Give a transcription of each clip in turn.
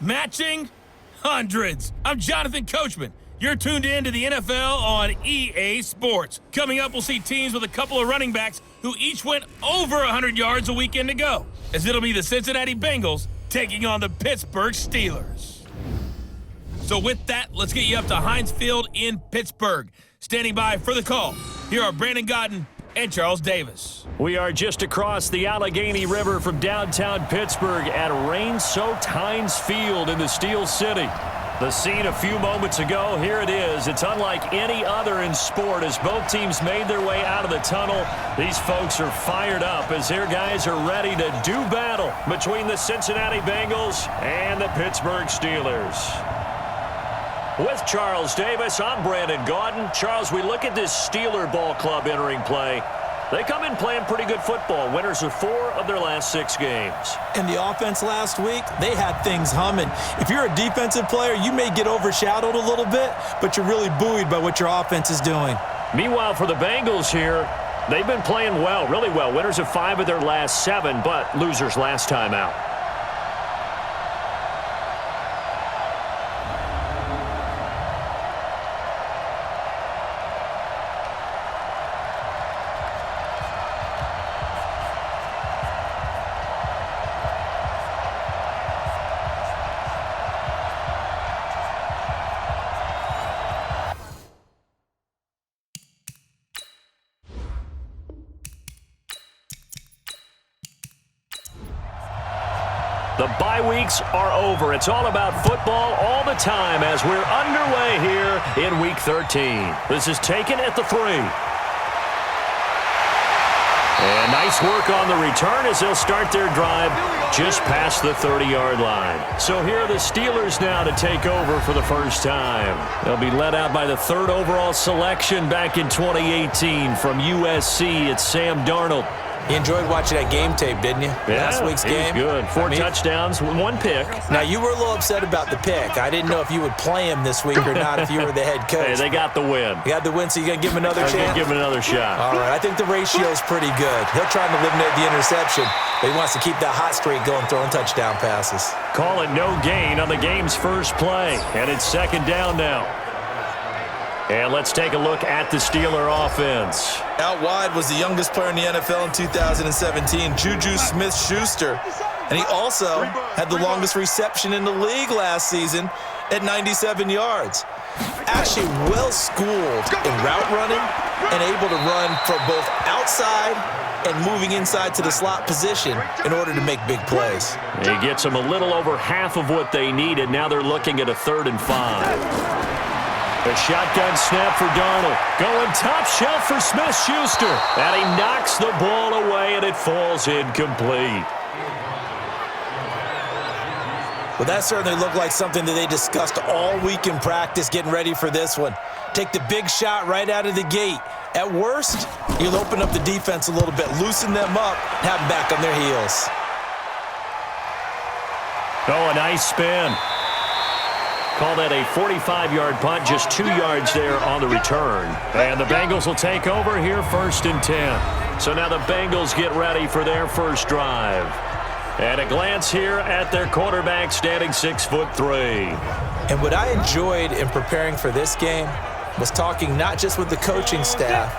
matching hundreds. I'm Jonathan Coachman. You're tuned in to the NFL on EA Sports. Coming up, we'll see teams with a couple of running backs who each went over 100 yards a weekend ago, as it'll be the Cincinnati Bengals taking on the Pittsburgh Steelers. So with that, let's get you up to Heinz Field in Pittsburgh. Standing by for the call, here are Brandon Godden and Charles Davis. We are just across the Allegheny River from downtown Pittsburgh at rain-soaked Heinz Field in the Steel City. The scene a few moments ago, here it is. It's unlike any other in sport as both teams made their way out of the tunnel. These folks are fired up as their guys are ready to do battle between the Cincinnati Bengals and the Pittsburgh Steelers. With Charles Davis, I'm Brandon Gaudin. Charles, we look at this Steeler ball club entering play. They come in playing pretty good football. Winners of 4 of their last 6 games. And the offense last week, they had things humming. If you're a defensive player, you may get overshadowed a little bit, but you're really buoyed by what your offense is doing. Meanwhile, for the Bengals here, they've been playing well, really well. Winners of 5 of their last 7, but losers last time out. The bye weeks are over. It's all about football all the time as we're underway here in Week 13. This is taken at the 3. And nice work on the return as they'll start their drive just past the 30-yard line. So here are the Steelers now to take over for the first time. They'll be led out by the 3rd overall selection back in 2018 from USC. It's Sam Darnold. You enjoyed watching that game tape, didn't you? Yeah, last week's game. Good. 4 touchdowns, 1 pick. Now, you were a little upset about the pick. I didn't know if you would play him this week or not if you were the head coach. Hey, they got the win. You got the win, so you're going to give him another chance? Give him another shot. All right, I think the ratio's pretty good. He'll try to eliminate the interception, but he wants to keep that hot streak going, throwing touchdown passes. Call it no gain on the game's first play, and it's 2nd down now. And let's take a look at the Steeler offense. Out wide was the youngest player in the NFL in 2017, Juju Smith-Schuster. And he also had the longest reception in the league last season at 97 yards. Actually well-schooled in route running and able to run from both outside and moving inside to the slot position in order to make big plays. He gets them a little over half of what they needed. Now they're looking at a 3rd and 5. A shotgun snap for Darnold. Going top shelf for Smith-Schuster. And he knocks the ball away, and it falls incomplete. Well, that certainly looked like something that they discussed all week in practice getting ready for this one. Take the big shot right out of the gate. At worst, you'll open up the defense a little bit, loosen them up, and have them back on their heels. Oh, a nice spin. Call that a 45-yard punt, just 2 yards there on the return. And the Bengals will take over here 1st and 10. So now the Bengals get ready for their first drive. And a glance here at their quarterback standing 6'3". And what I enjoyed in preparing for this game was talking not just with the coaching staff,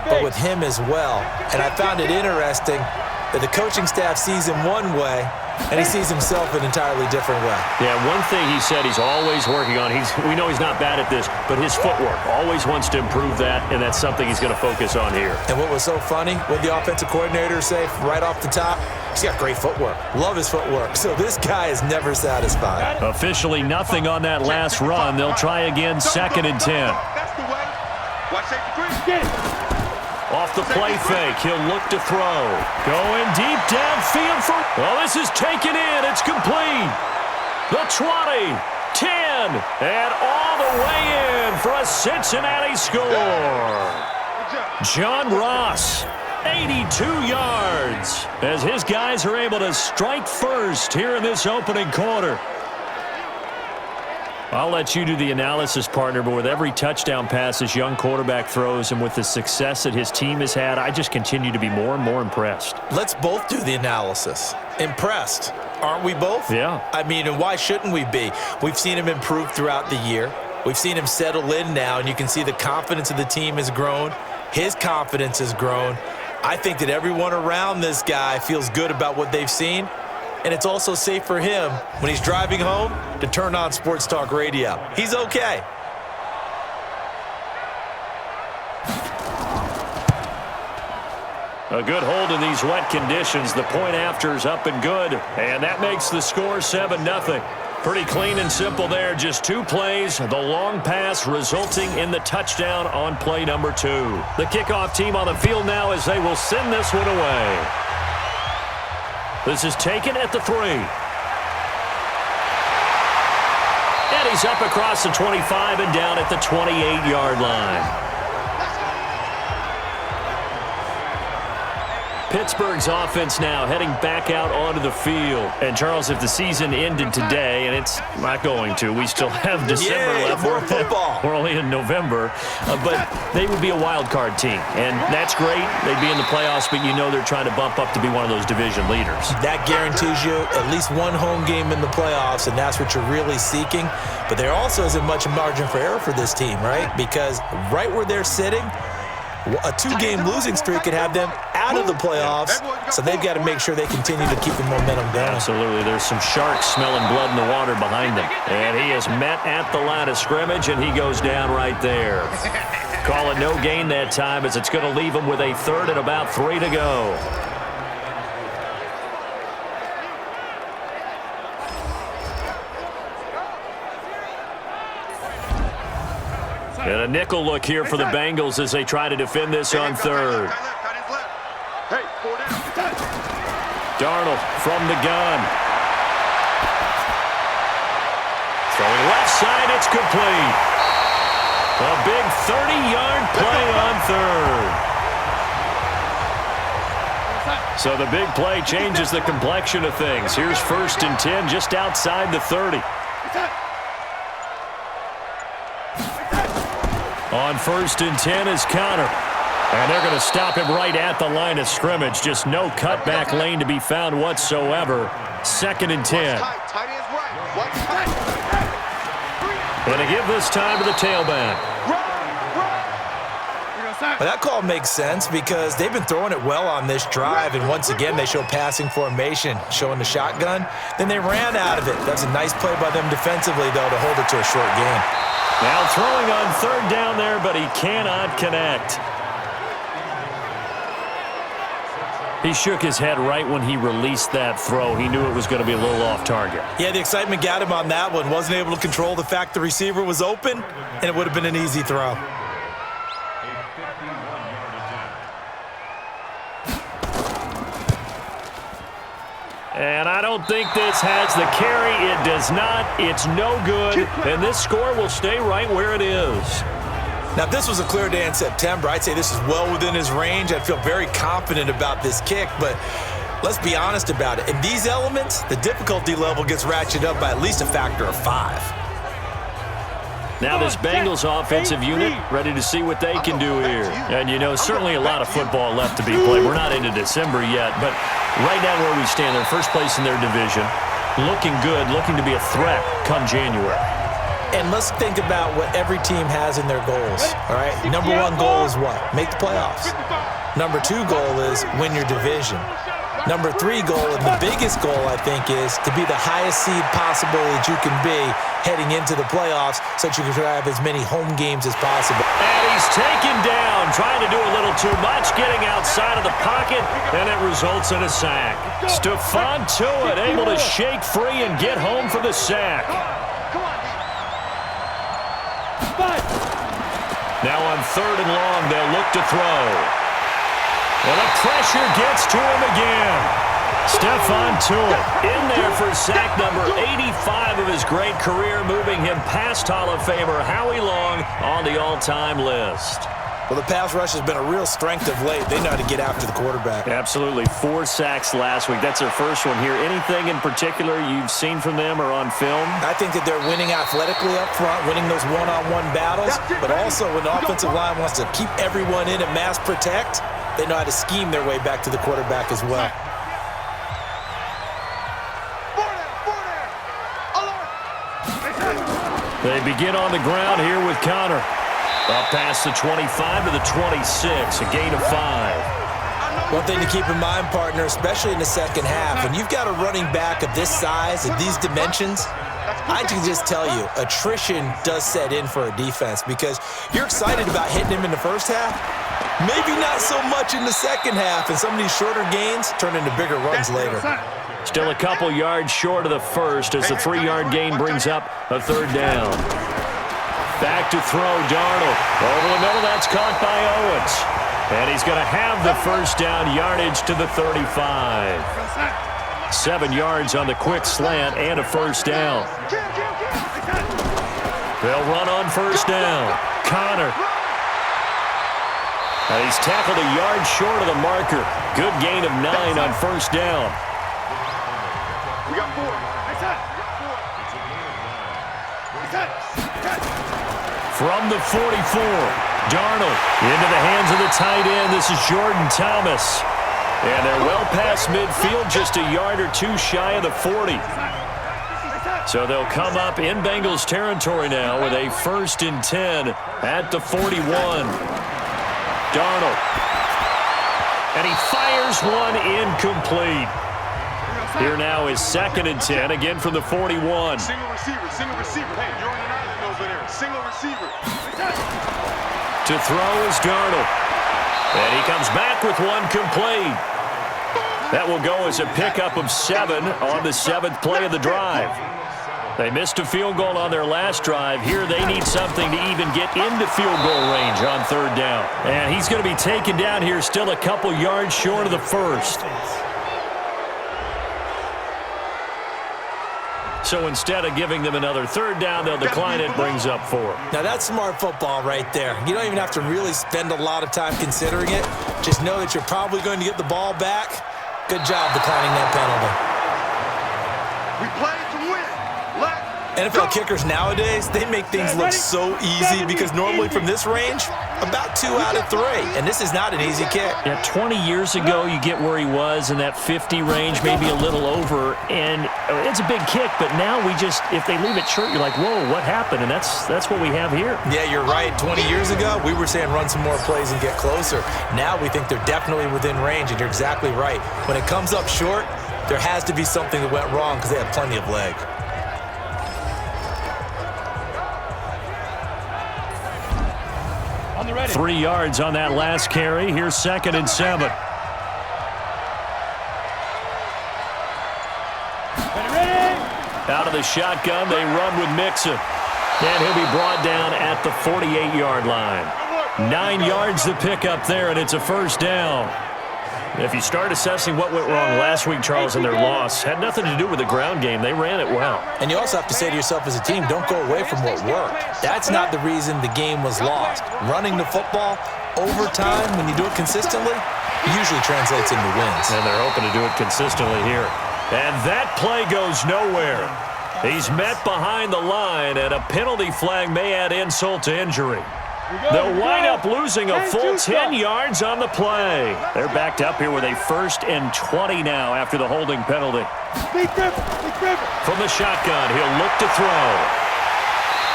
but with him as well. And I found it interesting that the coaching staff sees him one way, and he sees himself an entirely different way. Yeah, one thing he said he's always working on, we know he's not bad at this, but his footwork, always wants to improve that, and that's something he's going to focus on here. And what was so funny, what the offensive coordinator say right off the top, he's got great footwork. Love his footwork. So this guy is never satisfied. Officially nothing on that last run. They'll try again 2nd and 10. That's the way. Watch safety. Off the play fake, he'll look to throw. Going deep downfield for... Well, this is taken in. It's complete. The 20, 10, and all the way in for a Cincinnati score. John Ross, 82 yards, as his guys are able to strike first here in this opening quarter. I'll let you do the analysis, partner, but with every touchdown pass this young quarterback throws and with the success that his team has had, I just continue to be more and more impressed. Let's both do the analysis. Impressed. Aren't we both? Yeah. I mean, and why shouldn't we be? We've seen him improve throughout the year. We've seen him settle in now, and you can see the confidence of the team has grown. His confidence has grown. I think that everyone around this guy feels good about what they've seen, and it's also safe for him when he's driving home to turn on Sports Talk Radio. He's okay. A good hold in these wet conditions. The point after is up and good, and that makes the score 7-0. Pretty clean and simple there. Just 2 plays. The long pass resulting in the touchdown on play number 2. The kickoff team on the field now as they will send this one away. This is taken at the 3. And he's up across the 25 and down at the 28-yard line. Pittsburgh's offense now heading back out onto the field. And, Charles, if the season ended today, and it's not going to, we still have December left. More football. We're only in November. But they would be a wild card team. And that's great. They'd be in the playoffs, but you know they're trying to bump up to be one of those division leaders. That guarantees you at least one home game in the playoffs, and that's what you're really seeking. But there also isn't much margin for error for this team, right? Because right where they're sitting, a 2-game losing streak could have them out of the playoffs, so they've got to make sure they continue to keep the momentum going. Absolutely. There's some sharks smelling blood in the water behind them. And he is met at the line of scrimmage, and he goes down right there. Call it no gain that time as it's going to leave him with a 3rd and about 3 to go. And a nickel look here for the Bengals as they try to defend this on 3rd. Darnold from the gun. Throwing left side, it's complete. A big 30-yard play on 3rd. So the big play changes the complexion of things. Here's 1st and 10 just outside the 30. On 1st and 10 is Connor. And they're going to stop him right at the line of scrimmage. Just no cutback lane to be found whatsoever. 2nd and 10. And to give this time to the tailback. Well, that call makes sense because they've been throwing it well on this drive, and once again they show passing formation, showing the shotgun. Then they ran out of it. That's a nice play by them defensively, though, to hold it to a short game. Now throwing on 3rd down there, but he cannot connect. He shook his head right when he released that throw. He knew it was going to be a little off target. Yeah, the excitement got him on that one. Wasn't able to control the fact the receiver was open, and it would have been an easy throw. And I don't think this has the carry. It does not. It's no good. And this score will stay right where it is. Now, if this was a clear day in September, I'd say this is well within his range. I'd feel very confident about this kick, but let's be honest about it. In these elements, the difficulty level gets ratcheted up by at least a factor of 5. Now this Bengals offensive unit ready to see what they can do here. And, you know, certainly a lot of football left to be played. We're not into December yet, but right now where we stand, they're first place in their division, looking good, looking to be a threat come January. And let's think about what every team has in their goals, all right? Number 1 goal is what? Make the playoffs. Number 2 goal is win your division. Number 3 goal, and the biggest goal, I think, is to be the highest seed possible that you can be heading into the playoffs so that you can have as many home games as possible. And he's taken down, trying to do a little too much, getting outside of the pocket, and it results in a sack. Stephon Tuitt able to shake free and get home for the sack. Now on 3rd and long, they'll look to throw. And the pressure gets to him again. Stephon Tuitt in there for sack number 85 of his great career, moving him past Hall of Famer Howie Long on the all-time list. Well, the pass rush has been a real strength of late. They know how to get after the quarterback. Absolutely. 4 sacks last week. That's their first one here. Anything in particular you've seen from them or on film? I think that they're winning athletically up front, winning those one-on-one battles, but also when the offensive line wants to keep everyone in and mass protect, they know how to scheme their way back to the quarterback as well. They begin on the ground here with Connor. Up past the 25 to the 26, a gain of 5. One thing to keep in mind, partner, especially in the second half, when you've got a running back of this size and these dimensions, I can just tell you, attrition does set in for a defense because you're excited about hitting him in the first half, maybe not so much in the second half, and some of these shorter gains turn into bigger runs later. Still a couple yards short of the first as the 3-yard gain brings up a 3rd down. Back to throw, Darnold. Over the middle, that's caught by Owens. And he's going to have the first down, yardage to the 35. 7 yards on the quick slant and a first down. They'll run on first down. Connor. And he's tackled a yard short of the marker. Good gain of 9 on first down. We got 4. From the 44, Darnold into the hands of the tight end. This is Jordan Thomas. And they're well past midfield, just a yard or 2 shy of the 40. So they'll come up in Bengals territory now with a 1st and 10 at the 41. Darnold. And he fires one incomplete. Here now is 2nd and 10, again from the 41. Single receiver. Hey, you're on an island over there. Single receiver. To throw is Darnold. And he comes back with one complete. That will go as a pickup of 7 on the 7th play of the drive. They missed a field goal on their last drive. Here they need something to even get into field goal range on 3rd down. And he's going to be taken down here still a couple yards short of the first. So instead of giving them another 3rd down, they'll decline it, brings up 4. Now that's smart football right there. You don't even have to really spend a lot of time considering it. Just know that you're probably going to get the ball back. Good job declining that penalty. We play to win. NFL kickers nowadays, they make things look so easy because normally from this range, about 2 out of 3. And this is not an easy kick. Yeah, 20 years ago, you get where he was in that 50 range, maybe a little over. And it's a big kick, but now we just, if they leave it short, you're like, whoa, what happened? And that's what we have here. Yeah, you're right. 20 years ago, we were saying run some more plays and get closer. Now we think they're definitely within range, and you're exactly right. When it comes up short, there has to be something that went wrong because they have plenty of leg. On the ready. 3 yards on that last carry. Here's 2nd and 7. Out of the shotgun, they run with Mixon. And he'll be brought down at the 48-yard line. 9 yards to pick up there, and it's a first down. If you start assessing what went wrong last week, Charles, in their loss, had nothing to do with the ground game. They ran it well. And you also have to say to yourself as a team, don't go away from what worked. That's not the reason the game was lost. Running the football over time, when you do it consistently, usually translates into wins. And they're hoping to do it consistently here. And that play goes nowhere. He's met behind the line, and a penalty flag may add insult to injury. They'll wind up losing a full 10 yards on the play. They're backed up here with a 1st and 20 now after the holding penalty. From the shotgun, he'll look to throw.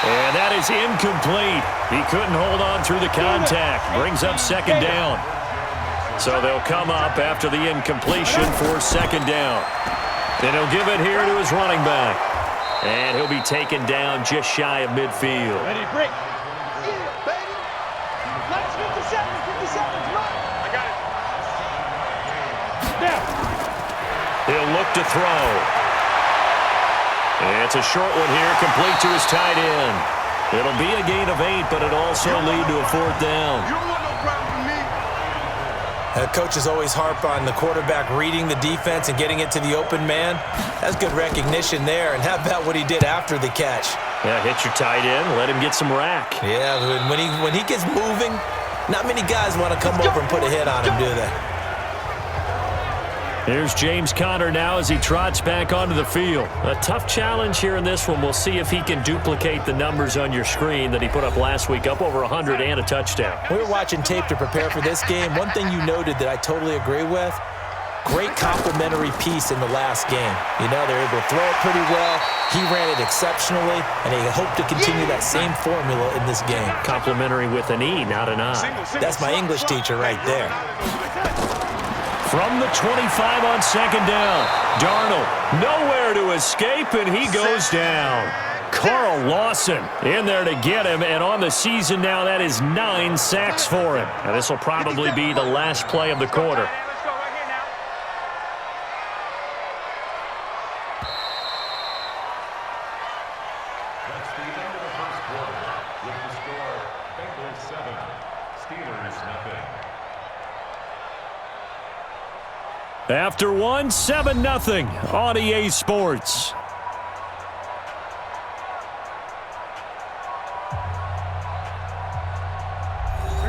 And that is incomplete. He couldn't hold on through the contact. Brings up 2nd down. So they'll come up after the incompletion for 2nd down. Then he'll give it here to his running back. And he'll be taken down just shy of midfield. Ready, break. He'll look to throw. It's a short one here, complete to his tight end. It'll be a gain of 8, but it'll also lead to a 4th down. You don't want no problem with me. Coaches always harp on the quarterback reading the defense and getting it to the open man. That's good recognition there. And how about what he did after the catch? Yeah, hit your tight end, let him get some rack. Yeah, when he gets moving, Not many guys want to come over and put a hit on him, do they? Here's James Conner now as he trots back onto the field. A tough challenge here in this one. We'll see if he can duplicate the numbers on your screen that he put up last week, up over 100 and a touchdown. We were watching tape to prepare for this game. One thing you noted that I totally agree with, great complimentary piece in the last game. You know, they're able to throw it pretty well. He ran it exceptionally, and he hoped to continue that same formula in this game. Complimentary with an E, not an I. That's my English teacher right there. From the 25 on second down, Darnold nowhere to escape, and he goes down. Carl Lawson in there to get him, and on the season now, that is 9 sacks for him. Now, this will probably be the last play of the quarter. That's the end of the first quarter. With the score, Bengals 7, Steelers nothing. After one, 7-0 on EA Sports.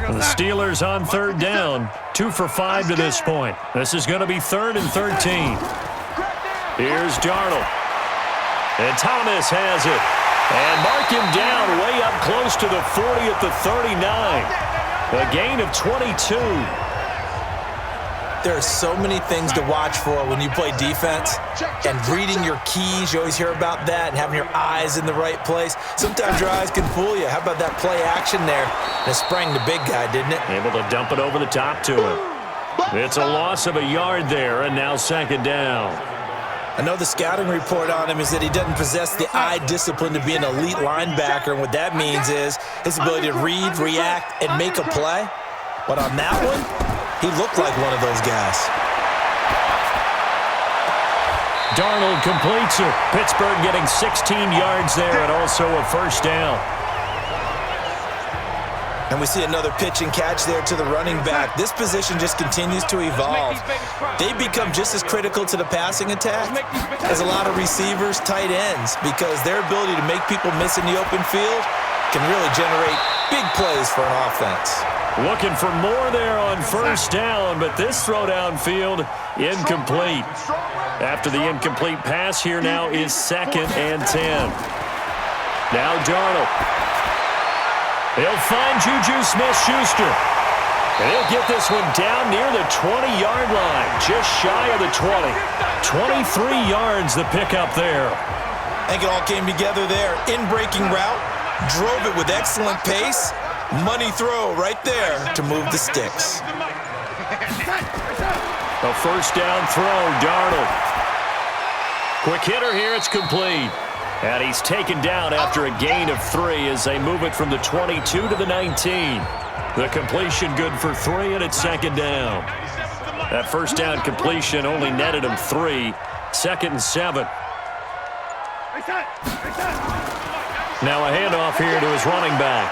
The Steelers on third down, 2 for 5 to this point. This is going to be 3rd and 13. Here's Darnold. And Thomas has it. And mark him down way up close to the 40 at the 39. A gain of 22. There are so many things to watch for when you play defense, and reading your keys, you always hear about that, and having your eyes in the right place. Sometimes your eyes can fool you. How about that play action there? And it sprang the big guy, didn't it? Able to dump it over the top to him. It's a loss of a yard there, and now second down. I know the scouting report on him is that he doesn't possess the eye discipline to be an elite linebacker, and what that means is his ability to read, react, and make a play. But on that one, he looked like one of those guys. Darnold completes it. Pittsburgh getting 16 yards there and also a first down. And we see another pitch and catch there to the running back. This position just continues to evolve. They become just as critical to the passing attack as a lot of receivers, tight ends, because their ability to make people miss in the open field can really generate big plays for an offense. Looking for more there on first down, but this throw downfield incomplete. After the incomplete pass, here now is 2nd and 10. Now Darnold. He'll find Juju Smith-Schuster. And he'll get this one down near the 20-yard line, just shy of the 20. 23 yards the pickup there. I think it all came together there. In-breaking route, drove it with excellent pace. Money throw right there to move the sticks. A first down throw, Darnold. Quick hitter here, it's complete. And he's taken down after a gain of 3 as they move it from the 22 to the 19. The completion good for 3, and it's second down. That first down completion only netted him 3. 2nd and 7. Now a handoff here to his running back.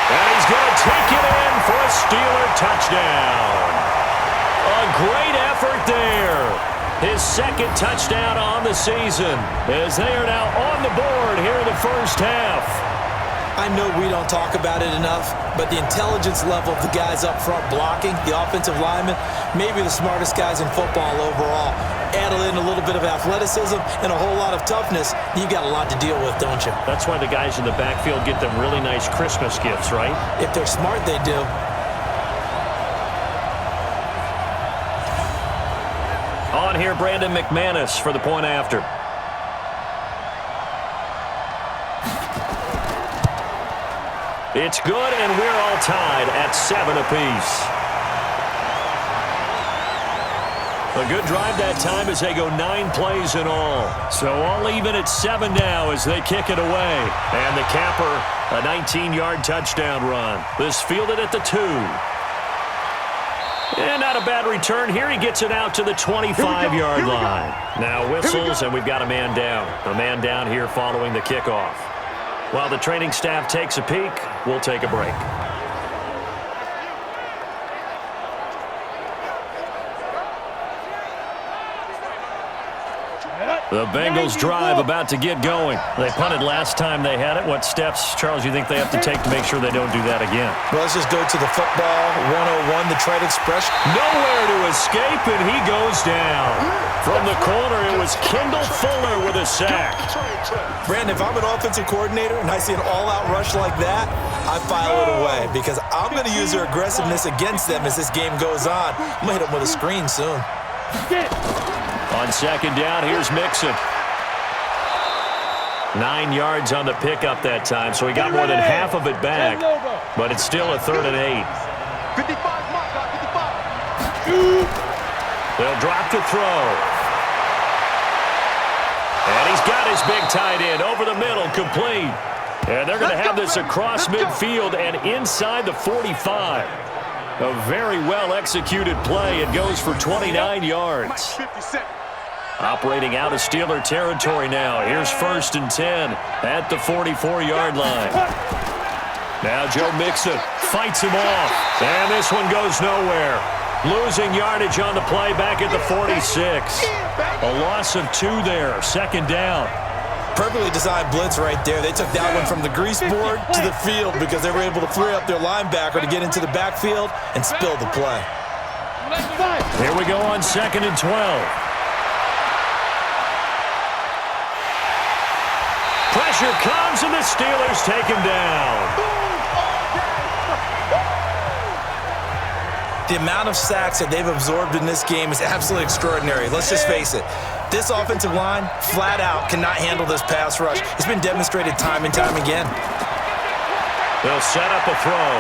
And he's going to take it in for a Steeler touchdown. A great effort there. His 2nd touchdown on the season as they are now on the board here in the first half. I know we don't talk about it enough, but the intelligence level of the guys up front blocking, the offensive linemen, maybe the smartest guys in football overall. Add in a little bit of athleticism and a whole lot of toughness, you got a lot to deal with, don't you? That's why the guys in the backfield get them really nice Christmas gifts, right? If they're smart, they do. On here, Brandon McManus for the point after. It's good, and we're all tied at 7 apiece. A good drive that time as they go 9 plays in all. So all even at 7 now as they kick it away. And the capper, a 19-yard touchdown run. This fielded at the 2. And not a bad return here. He gets it out to the 25-yard line. Now whistles, and we've got a man down. A man down here following the kickoff. While the training staff takes a peek, we'll take a break. The Bengals drive about to get going. They punted last time they had it. What steps, Charles, you think they have to take to make sure they don't do that again? Well, let's just go to the football 101, the trade expression. Nowhere to escape, and he goes down. From the corner, it was Kendall Fuller with a sack. Brandon, if I'm an offensive coordinator and I see an all-out rush like that, I file it away because I'm going to use their aggressiveness against them as this game goes on. I'm going to hit them with a screen soon. On second down, here's Mixon. 9 yards on the pickup that time, so he got more than half of it back, but it's still a 3rd and 8. 55, mark, 55. They'll drop to throw. And he's got his big tight end over the middle, complete. And they're going to have this across midfield and inside the 45. A very well-executed play. It goes for 29 yards. Operating out of Steeler territory now. Here's 1st and 10 at the 44-yard line. Now Joe Mixon fights him off. And this one goes nowhere. Losing yardage on the play back at the 46. A loss of 2 there. 2nd down. Perfectly designed blitz right there. They took that one from the grease board to the field because they were able to free up their linebacker to get into the backfield and spill the play. Here we go on 2nd and 12. Pressure comes and the Steelers take him down. The amount of sacks that they've absorbed in this game is absolutely extraordinary. Let's just face it. This offensive line, flat out, cannot handle this pass rush. It's been demonstrated time and time again. They'll set up a throw.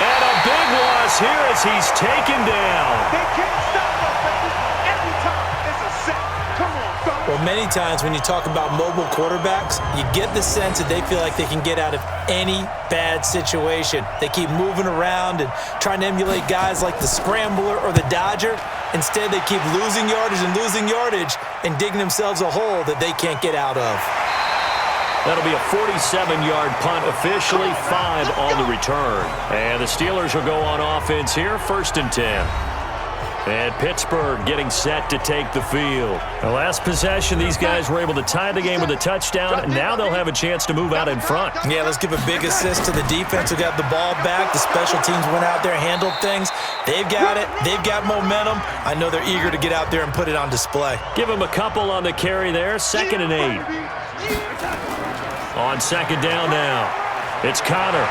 And a big loss here as he's taken down. They can't stop us, baby. Every time it's a sack. Come on, fellas. Well, many times when you talk about mobile quarterbacks, you get the sense that they feel like they can get out of any bad situation. They keep moving around and trying to emulate guys like the Scrambler or the Dodger. Instead, they keep losing yardage and digging themselves a hole that they can't get out of. That'll be a 47-yard punt, officially 5 on the return. And the Steelers will go on offense here, 1st and 10. And Pittsburgh getting set to take the field. The last possession, these guys were able to tie the game with a touchdown, and now they'll have a chance to move out in front. Yeah, let's give a big assist to the defense who got the ball back. The special teams went out there and handled things. They've got it. They've got momentum. I know they're eager to get out there and put it on display. Give them a couple on the carry there, 2nd and 8. On 2nd down now, it's Connor.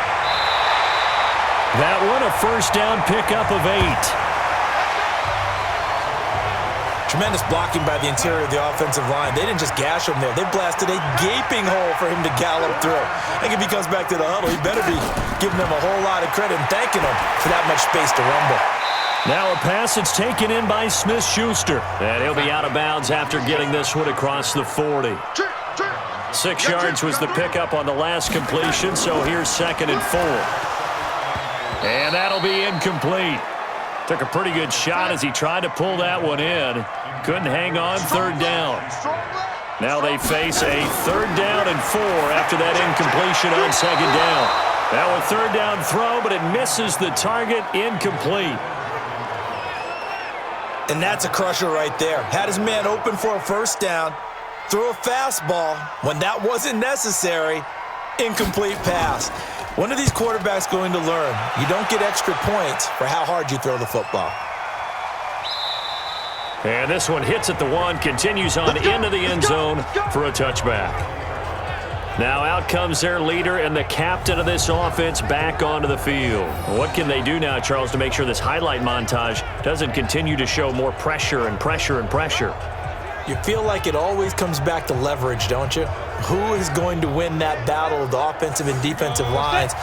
That one a 1st down pickup of 8. Tremendous blocking by the interior of the offensive line. They didn't just gash him there. They blasted a gaping hole for him to gallop through. I think if he comes back to the huddle, he better be giving them a whole lot of credit and thanking them for that much space to rumble. Now a pass that's taken in by Smith-Schuster. And he'll be out of bounds after getting this one across the 40. 6 yards was the pickup on the last completion, so here's 2nd and 4. And that'll be incomplete. Took a pretty good shot as he tried to pull that one in. Couldn't hang on, 3rd down. Now they face a 3rd down and 4 after that incompletion on 2nd down. Now a 3rd down throw, but it misses the target, incomplete. And that's a crusher right there. Had his man open for a 1st down, threw a fastball when that wasn't necessary, incomplete pass. When are these quarterbacks going to learn? You don't get extra points for how hard you throw the football. And this one hits at the 1, continues on into the end zone for a touchback. Now out comes their leader and the captain of this offense back onto the field. What can they do now, Charles, to make sure this highlight montage doesn't continue to show more pressure and pressure and pressure? You feel like it always comes back to leverage, don't you? Who is going to win that battle of the offensive and defensive lines?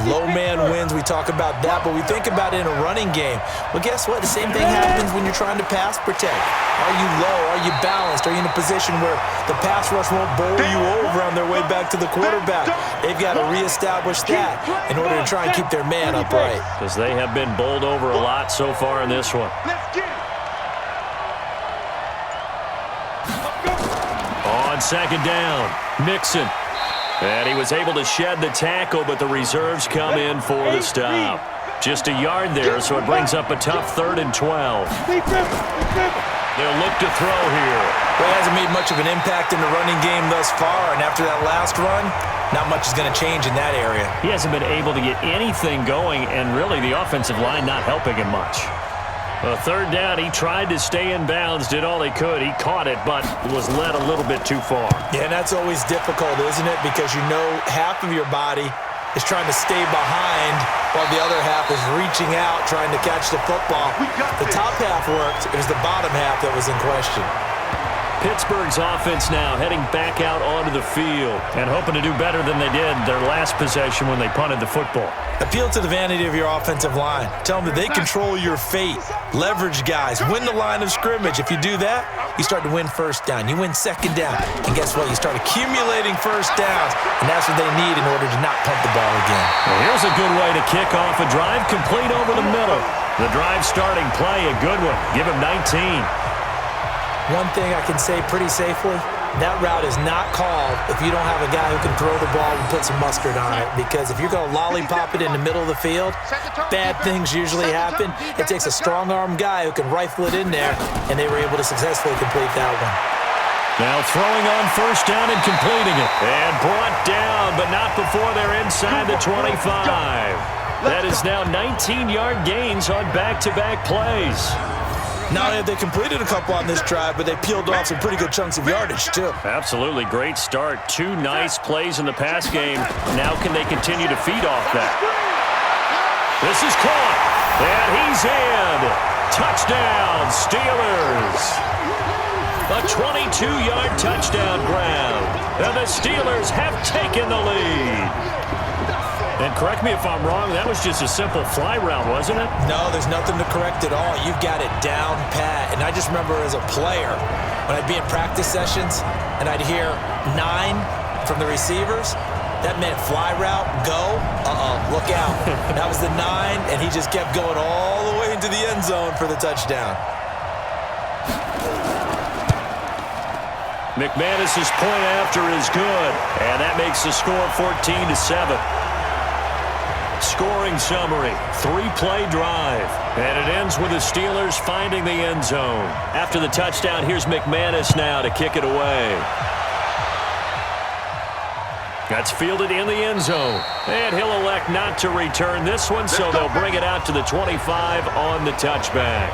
Low man wins, we talk about that, but we think about it in a running game. Well, guess what? The same thing happens when you're trying to pass protect. Are you low? Are you balanced? Are you in a position where the pass rush won't bowl you over on their way back to the quarterback? They've got to reestablish that in order to try and keep their man upright. Because they have been bowled over a lot so far in this one. On 2nd down, Mixon. And he was able to shed the tackle, but the reserves come in for the stop. Just a yard there, so it brings up a tough 3rd and 12. They'll look to throw here. Well, he hasn't made much of an impact in the running game thus far, and after that last run, not much is going to change in that area. He hasn't been able to get anything going, and really the offensive line not helping him much. A third down, he tried to stay in bounds, did all he could. He caught it, but was led a little bit too far. Yeah, and that's always difficult, isn't it? Because you know half of your body is trying to stay behind while the other half is reaching out, trying to catch the football. The top half worked. It was the bottom half that was in question. Pittsburgh's offense now heading back out onto the field and hoping to do better than they did their last possession when they punted the football. Appeal to the vanity of your offensive line. Tell them that they control your fate. Leverage guys. Win the line of scrimmage. If you do that, you start to win first down. You win second down. And guess what? You start accumulating first downs. And that's what they need in order to not punt the ball again. Well, here's a good way to kick off a drive complete over the middle. The drive starting play, a good one. Give him 19. One thing I can say pretty safely, that route is not called if you don't have a guy who can throw the ball and put some mustard on it. Because if you're going to lollipop it in the middle of the field, bad things usually happen. It takes a strong-arm guy who can rifle it in there, and they were able to successfully complete that one. Now throwing on first down and completing it. And brought down, but not before they're inside the 25. That is now 19-yard gains on back-to-back plays. Not only have they completed a couple on this drive, but they peeled off some pretty good chunks of yardage, too. Absolutely great start. Two nice plays in the pass game. Now can they continue to feed off that? This is caught. And he's in. Touchdown, Steelers. A 22-yard touchdown grab. And the Steelers have taken the lead. And correct me if I'm wrong, that was just a simple fly route, wasn't it? No, there's nothing to correct at all. You've got it down pat. And I just remember as a player, when I'd be in practice sessions and I'd hear 9 from the receivers, that meant fly route, go, look out. That was the 9, and he just kept going all the way into the end zone for the touchdown. McManus's point after is good, and that makes the score 14-7. Scoring summary, 3-play drive, and it ends with the Steelers finding the end zone. After the touchdown, here's McManus now to kick it away. That's fielded in the end zone, and he'll elect not to return this one, so they'll bring it out to the 25 on the touchback.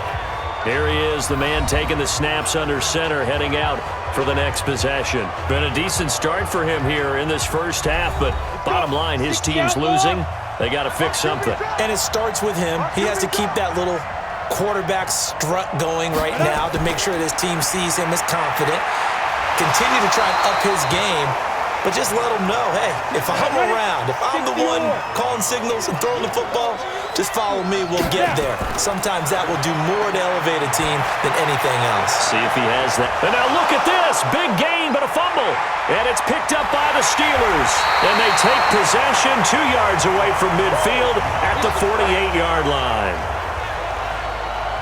Here he is, the man taking the snaps under center, heading out for the next possession. Been a decent start for him here in this first half, but bottom line, his team's losing. They got to fix something. And it starts with him. He has to keep that little quarterback strut going right now to make sure that his team sees him as confident. Continue to try and up his game, but just let him know, hey, if I'm around, if I'm the one calling signals and throwing the football, just follow me, we'll get there. Sometimes that will do more to elevate a team than anything else. See if he has that. And now look at this. Big gain, but a fumble. And it's picked up by the Steelers. And they take possession 2 yards away from midfield at the 48-yard line.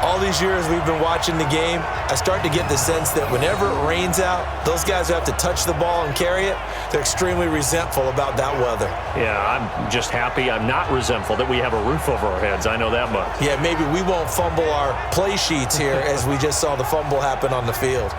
All these years we've been watching the game, I start to get the sense that whenever it rains out, those guys who have to touch the ball and carry it, they're extremely resentful about that weather. Yeah, I'm just happy I'm not resentful that we have a roof over our heads. I know that much. Yeah, maybe we won't fumble our play sheets here as we just saw the fumble happen on the field.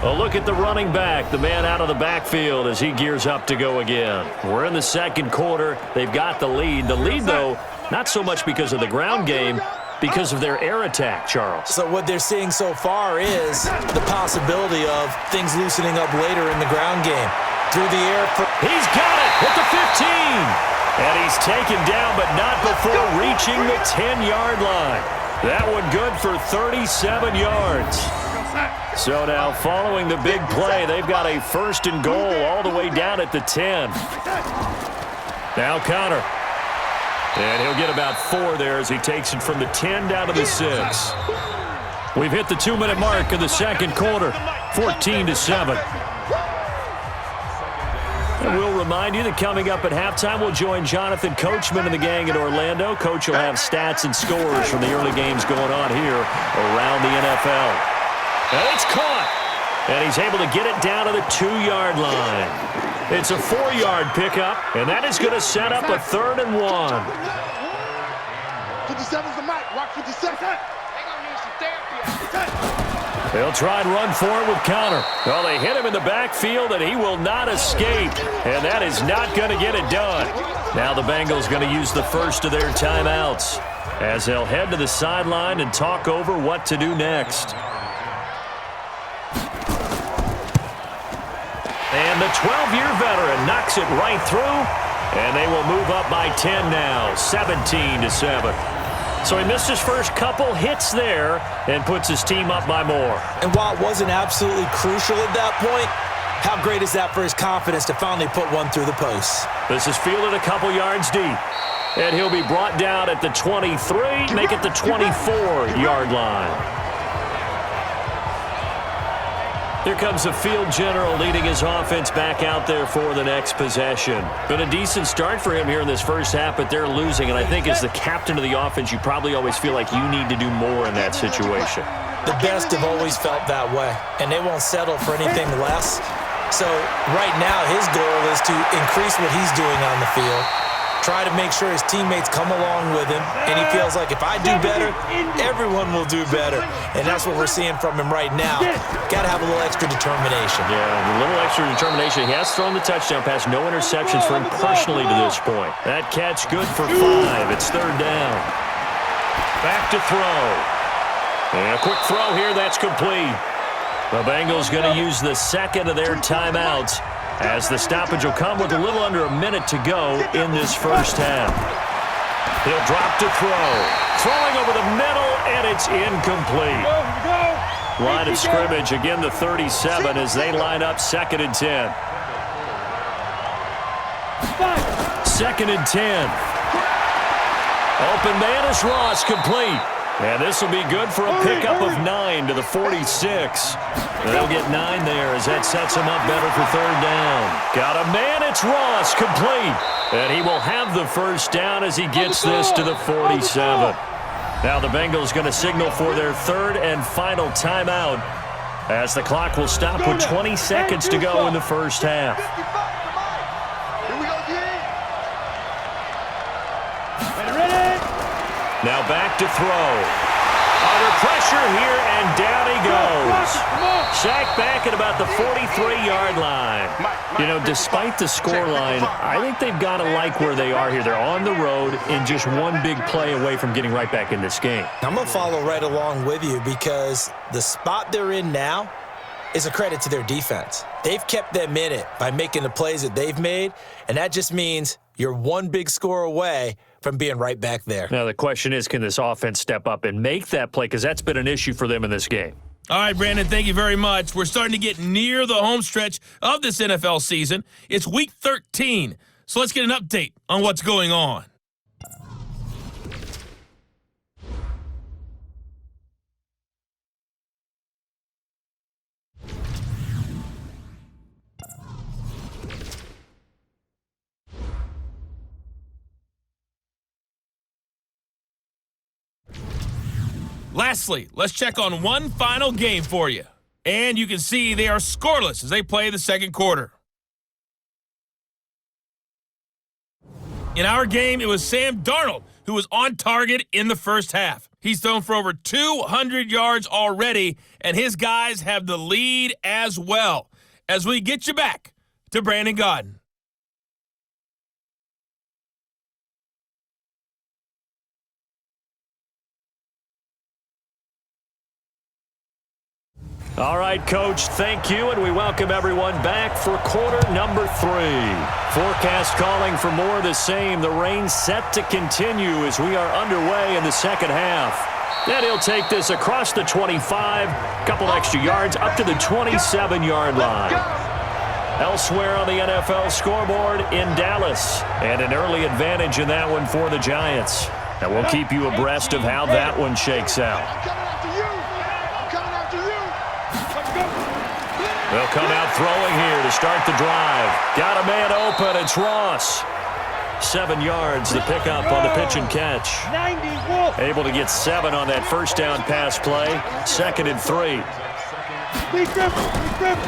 A look at the running back, the man out of the backfield as he gears up to go again. We're in the second quarter. They've got the lead. The lead, though, not so much because of the ground game, because of their air attack, Charles. So what they're seeing so far is the possibility of things loosening up later in the ground game. Through the air. He's got it at the 15. And he's taken down, but not before reaching the 10-yard line. That one good for 37 yards. So now following the big play, they've got a 1st and goal all the way down at the 10. Now Connor. And he'll get about 4 there as he takes it from the 10 down to the 6. We've hit the 2-minute mark of the second quarter, 14-7. And we'll remind you that coming up at halftime, we'll join Jonathan Coachman and the gang in Orlando. Coach will have stats and scores from the early games going on here around the NFL. And it's caught. And he's able to get it down to the 2-yard line. It's a 4-yard pickup, and that is going to set up a 3rd and 1. 57's the mic. Rock 57. They'll try and run for it with counter. Well, they hit him in the backfield, and he will not escape. And that is not going to get it done. Now the Bengals going to use the first of their timeouts as they'll head to the sideline and talk over what to do next. And the 12-year veteran knocks it right through, and they will move up by 10 now, 17-7. So he missed his first couple hits there and puts his team up by more. And while it wasn't absolutely crucial at that point, how great is that for his confidence to finally put one through the post? This is fielded a couple yards deep. And he'll be brought down at the 23, make it the 24-yard line. Here comes the field general leading his offense back out there for the next possession. Been a decent start for him here in this first half, but they're losing. And I think as the captain of the offense, you probably always feel like you need to do more in that situation. The best have always felt that way, and they won't settle for anything less. So right now his goal is to increase what he's doing on the field, try to make sure his teammates come along with him, and he feels like if I do better, everyone will do better. And that's what we're seeing from him right now. Got to have a little extra determination. Yeah, a little extra determination. He has thrown the touchdown pass. No interceptions for him personally to this point. That catch good for 5. It's third down. Back to throw. And a quick throw here. That's complete. The Bengals going to use the second of their timeouts, as the stoppage will come with a little under a minute to go in this first half. He'll drop to throw. Throwing over the middle, and it's incomplete. Line of scrimmage, again the 37 as they line up 2nd and 10. 2nd and 10. Open man is Ross, complete. And this will be good for a pickup of 9 to the 46. They'll get 9 there as that sets him up better for third down. Got a man, it's Ross, complete. And he will have the first down as he gets this to the 47. Now the Bengals going to signal for their third and final timeout as the clock will stop with 20 seconds to go in the first half. Now back to throw. Under pressure here, and down he goes. Sacked back at about the 43-yard line. You know, despite the scoreline, I think they've got to like where they are here. They're on the road and just one big play away from getting right back in this game. I'm going to follow right along with you because the spot they're in now is a credit to their defense. They've kept them in it by making the plays that they've made, and that just means you're one big score away from being right back there. Now the question is, can this offense step up and make that play? Because that's been an issue for them in this game. All right, Brandon, thank you very much. We're starting to get near the home stretch of this NFL season. It's Week 13, so let's get an update on what's going on. Lastly, let's check on one final game for you. And you can see they are scoreless as they play the second quarter. In our game, it was Sam Darnold who was on target in the first half. He's thrown for over 200 yards already, and his guys have the lead as well. As we get you back to Brandon Gaudin. All right, Coach, thank you, and we welcome everyone back for quarter number 3. Forecast calling for more of the same. The rain set to continue as we are underway in the second half. Then he'll take this across the 25, couple extra yards, up to the 27-yard line. Elsewhere on the NFL scoreboard in Dallas, and an early advantage in that one for the Giants. And we'll keep you abreast of how that one shakes out. They'll come out throwing here to start the drive. Got a man open. It's Ross. 7 yards, the pickup on the pitch and catch. Able to get 7 on that first down pass play. 2nd and 3.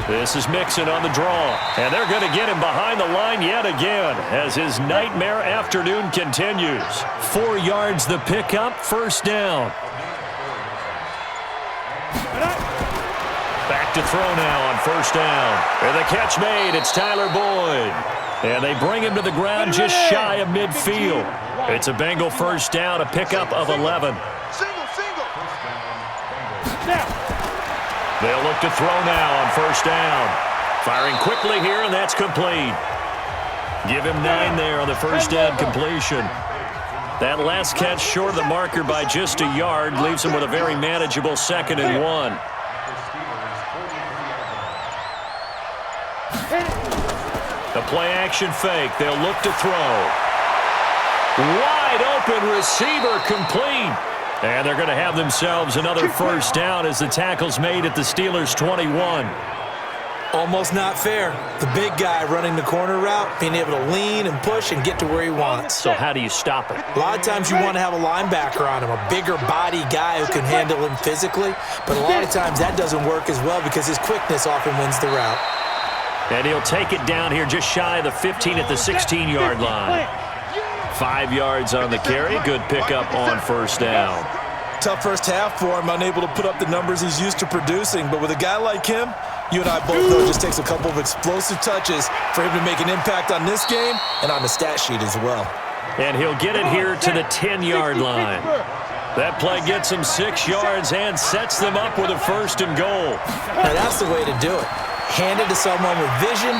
This is Mixon on the draw. And they're going to get him behind the line yet again as his nightmare afternoon continues. 4 yards, the pickup, first down. Back to throw now on first down. And the catch made. It's Tyler Boyd. And they bring him to the ground just shy of midfield. It's a Bengal first down, a pickup of 11. Single. They'll look to throw now on first down. Firing quickly here, and that's complete. Give him 9 there on the first down completion. That last catch short of the marker by just a yard leaves him with a very manageable 2nd and 1. The play-action fake. They'll look to throw. Wide open receiver complete. And they're going to have themselves another first down as the tackle's made at the Steelers' 21. Almost not fair. The big guy running the corner route, being able to lean and push and get to where he wants. So how do you stop it? A lot of times you want to have a linebacker on him, a bigger body guy who can handle him physically. But a lot of times that doesn't work as well because his quickness often wins the route. And he'll take it down here just shy of the 15 at the 16-yard line. 5 yards on the carry. Good pickup on first down. Tough first half for him, unable to put up the numbers he's used to producing. But with a guy like him, you and I both know it just takes a couple of explosive touches for him to make an impact on this game and on the stat sheet as well. And he'll get it here to the 10-yard line. That play gets him 6 yards and sets them up with a 1st and goal. Now that's the way to do it. Hand it to someone with vision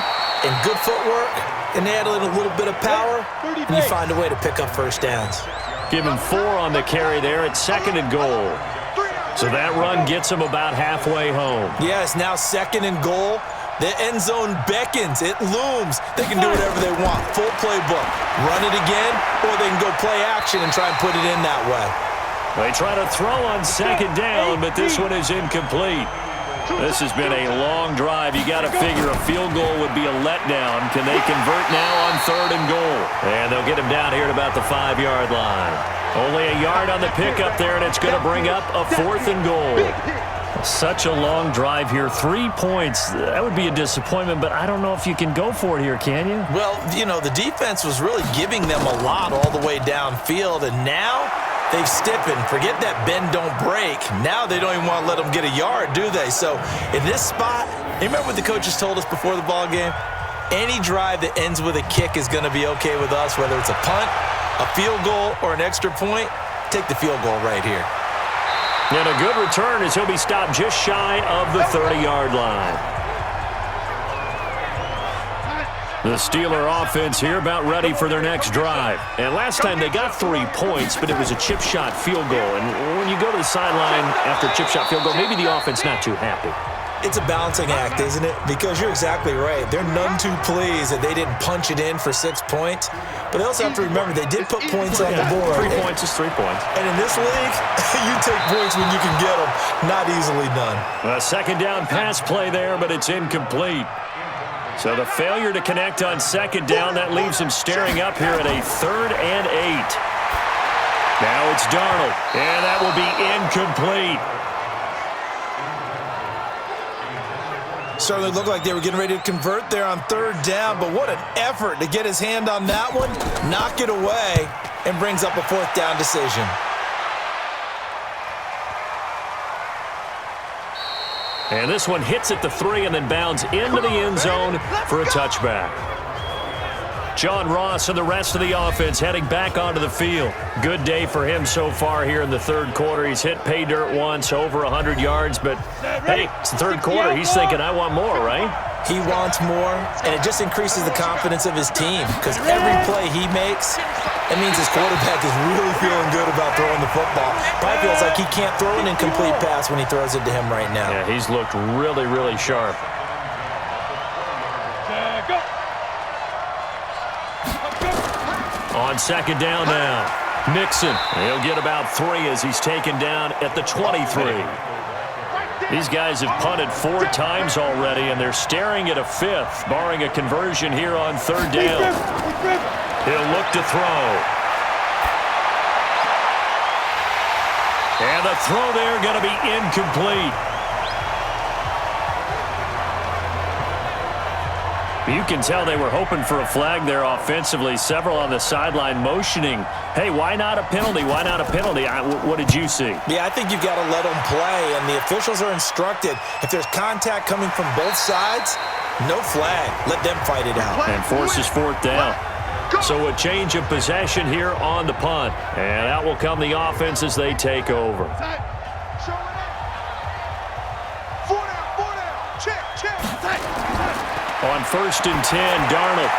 and good footwork, and add in a little bit of power, and you find a way to pick up first downs. Give him 4 on the carry there at 2nd and goal. So that run gets him about halfway home. Yes, now 2nd and goal. The end zone beckons. It looms. They can do whatever they want. Full playbook. Run it again, or they can go play action and try and put it in that way. They try to throw on 2nd down, but this one is incomplete. This has been a long drive. You got to figure a field goal would be a letdown. Can they convert now on 3rd and goal? And they'll get him down here at about the 5-yard line. Only a yard on the pickup there, and it's going to bring up a 4th and goal. Such a long drive here. 3 points. That would be a disappointment, but I don't know if you can go for it here, can you? Well, you know, the defense was really giving them a lot all the way downfield, and now they've stiffened. Forget that bend, don't break. Now they don't even want to let them get a yard, do they? So in this spot, you remember what the coaches told us before the ball game? Any drive that ends with a kick is going to be okay with us, whether it's a punt, a field goal, or an extra point. Take the field goal right here. And a good return as he'll be stopped just shy of the 30-yard line. The Steeler offense here about ready for their next drive. And last time they got 3 points, but it was a chip shot field goal. And when you go to the sideline after a chip shot field goal, maybe the offense not too happy. It's a balancing act, isn't it? Because you're exactly right. They're none too pleased that they didn't punch it in for 6 points. But they also have to remember they did put points on the board. 3 points is 3 points. And in this league, you take points when you can get them. Not easily done. A 2nd down pass play there, but it's incomplete. So the failure to connect on 2nd down, that leaves him staring up here at a 3rd and 8. Now it's Darnold, and that will be incomplete. Certainly looked like they were getting ready to convert there on 3rd down, but what an effort to get his hand on that one, knock it away, and brings up a 4th down decision. And this one hits at the 3 and then bounds into the end zone for a touchback. John Ross and the rest of the offense heading back onto the field. Good day for him so far here in the 3rd quarter. He's hit pay dirt once, over 100 yards, but hey, it's the 3rd quarter. He's thinking, I want more, right? He wants more, and it just increases the confidence of his team because every play he makes, it means his quarterback is really feeling good about throwing the football. Probably feels like he can't throw an incomplete pass when he throws it to him right now. Yeah, he's looked really, really sharp. On 2nd down now, Mixon. He'll get about 3 as he's taken down at the 23. These guys have punted 4 times already, and they're staring at a 5th, barring a conversion here on 3rd down. He'll look to throw. And the throw there going to be incomplete. You can tell they were hoping for a flag there offensively. Several on the sideline motioning, hey, why not a penalty? Why not a penalty? What did you see? Yeah, I think you've got to let them play, and the officials are instructed. If there's contact coming from both sides, no flag. Let them fight it out. And forces fourth down. So a change of possession here on the punt. And out will come the offense as they take over. On 1st and 10, Darnold.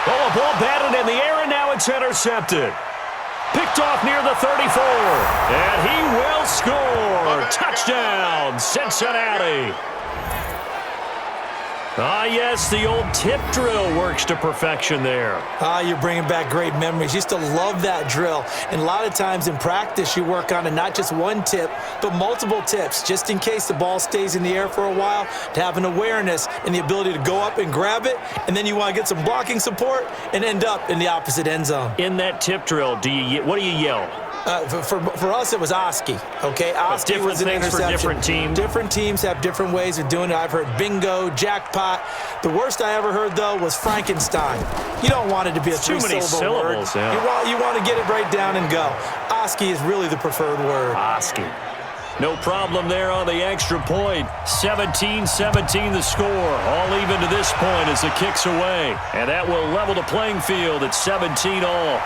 Oh, a ball batted in the air, and now it's intercepted. Picked off near the 34. And he will score. Touchdown, Cincinnati. Ah, yes, the old tip drill works to perfection there. Ah, you're bringing back great memories. Used to love that drill. And a lot of times in practice, you work on it, not just one tip, but multiple tips, just in case the ball stays in the air for a while, to have an awareness and the ability to go up and grab it, and then you want to get some blocking support and end up in the opposite end zone. In that tip drill, what do you yell? For us, it was Oski, okay? Oski was an interception. For different teams. Different teams have different ways of doing it. I've heard bingo, jackpot. The worst I ever heard, though, was Frankenstein. You don't want it to be a three-syllable word. Yeah. You want to get it right down and go. Oski is really the preferred word. Oski. No problem there on the extra point. 17-17 the score. All even to this point as the kick's away. And that will level the playing field at 17 all.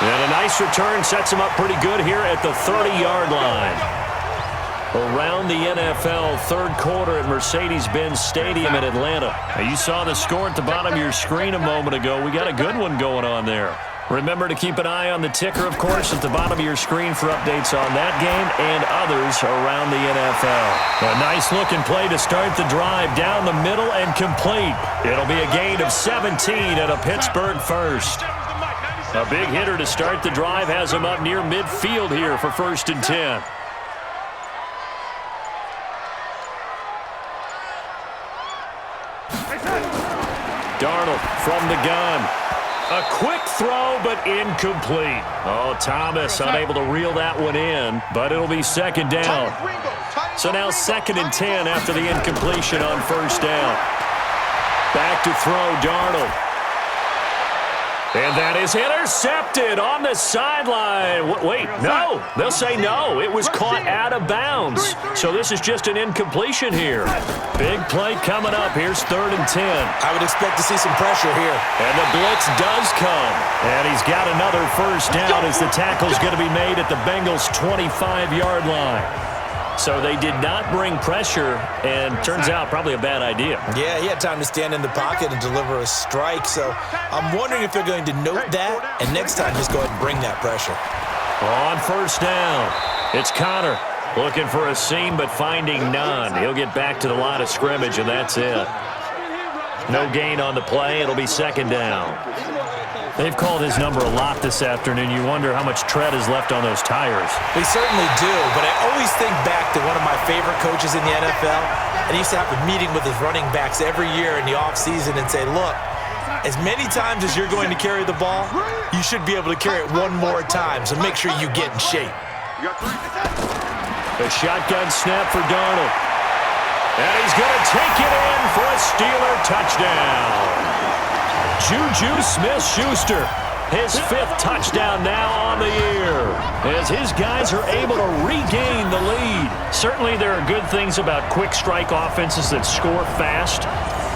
And a nice return sets him up pretty good here at the 30-yard line. Around the NFL, third quarter at Mercedes-Benz Stadium in Atlanta. Now, you saw the score at the bottom of your screen a moment ago. We got a good one going on there. Remember to keep an eye on the ticker, of course, at the bottom of your screen for updates on that game and others around the NFL. A nice-looking play to start the drive down the middle and complete. It'll be a gain of 17 at a Pittsburgh first. A big hitter to start the drive has him up near midfield here for 1st and 10. Darnold from the gun. A quick throw, but incomplete. Oh, Thomas unable to reel that one in, but it'll be 2nd down. So now 2nd and 10 after the incompletion on 1st down. Back to throw, Darnold. And that is intercepted on the sideline. Wait, no. They'll say no. It was caught out of bounds. So this is just an incompletion here. Big play coming up. Here's 3rd and 10. I would expect to see some pressure here. And the blitz does come. And he's got another 1st down as the tackle's going to be made at the Bengals' 25-yard line. So they did not bring pressure, and turns out probably a bad idea. Yeah, he had time to stand in the pocket and deliver a strike. So I'm wondering if they're going to note that, and next time just go ahead and bring that pressure. On 1st down, it's Connor looking for a seam but finding none. He'll get back to the line of scrimmage, and that's it. No gain on the play. It'll be 2nd down. They've called his number a lot this afternoon. You wonder how much tread is left on those tires. We certainly do, but I always think back to one of my favorite coaches in the NFL, and he used to have a meeting with his running backs every year in the offseason and say, look, as many times as you're going to carry the ball, you should be able to carry it one more time, so make sure you get in shape. A shotgun snap for Darnold. And he's going to take it in for a Steeler touchdown. Juju Smith-Schuster, his 5th touchdown now on the year, as his guys are able to regain the lead. Certainly there are good things about quick strike offenses that score fast,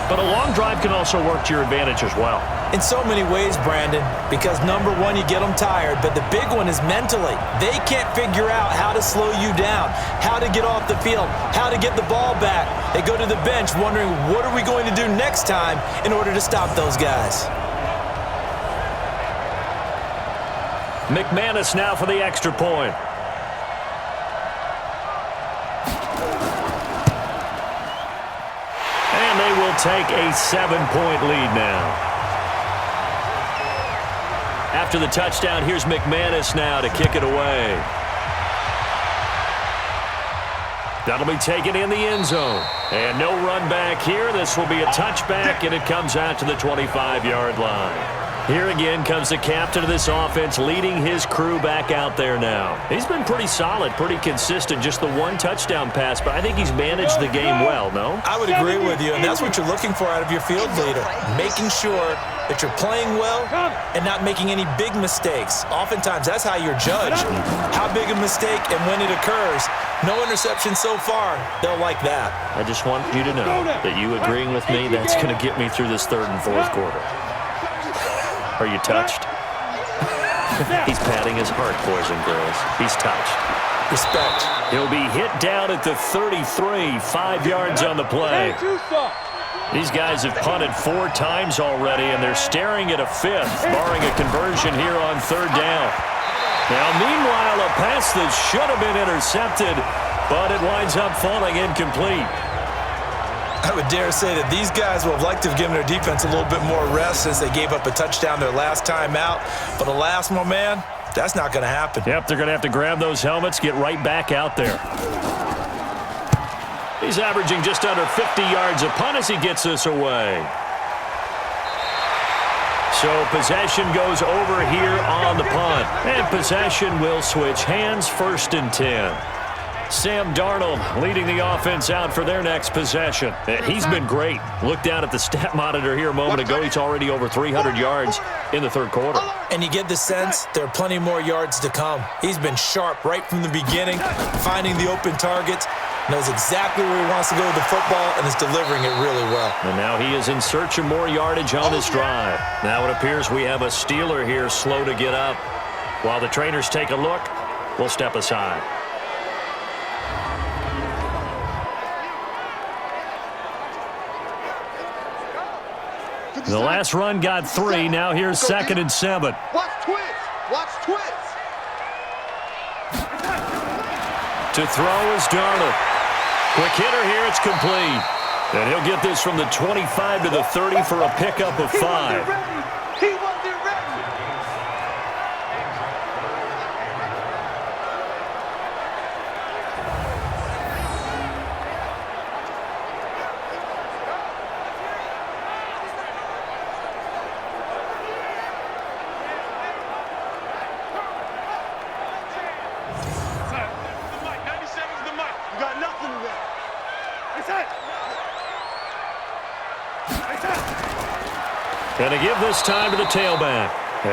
but a long drive can also work to your advantage as well. In so many ways, Brandon, because number one, you get them tired, but the big one is mentally. They can't figure out how to slow you down, how to get off the field, how to get the ball back. They go to the bench wondering, what are we going to do next time in order to stop those guys? McManus now for the extra point. And they will take a 7-point lead now. After the touchdown, here's McManus now to kick it away. That'll be taken in the end zone. And no run back here. This will be a touchback, and it comes out to the 25-yard line. Here again comes the captain of this offense, leading his crew back out there now. He's been pretty solid, pretty consistent, just the one touchdown pass, but I think he's managed the game well, no? I would agree with you, and that's what you're looking for out of your field leader, making sure that you're playing well and not making any big mistakes. Oftentimes, that's how you're judged. How big a mistake and when it occurs. No interception so far. They'll like that. I just want you to know that you agreeing with me, that's going to get me through this third and fourth quarter. Are you touched? He's patting his heart, boys and girls. He's touched. Respect. He'll be hit down at the 33, 5 yards on the play. These guys have punted 4 times already, and they're staring at a 5th, barring a conversion here on third down. Now, meanwhile, a pass that should have been intercepted, but it winds up falling incomplete. I would dare say that these guys would have liked to have given their defense a little bit more rest since they gave up a touchdown their last time out. But alas, my man, that's not going to happen. Yep, they're going to have to grab those helmets, get right back out there. He's averaging just under 50 yards a punt as he gets this away. So possession goes over here on the punt. And possession will switch hands, 1st and 10. Sam Darnold leading the offense out for their next possession. He's been great. Look down at the stat monitor here a moment ago. He's already over 300 yards in the third quarter. And you get the sense there are plenty more yards to come. He's been sharp right from the beginning, finding the open targets, knows exactly where he wants to go with the football, and is delivering it really well. And now he is in search of more yardage on this drive. Now it appears we have a Steeler here slow to get up. While the trainers take a look, we'll step aside. The last run got 3. Now here's 2nd and 7. Watch twins. Watch twins. To throw is Darnold. Quick hitter here. It's complete. And he'll get this from the 25 to the 30 for a pickup of 5. He wasn't ready. Going to give this time to the tailback.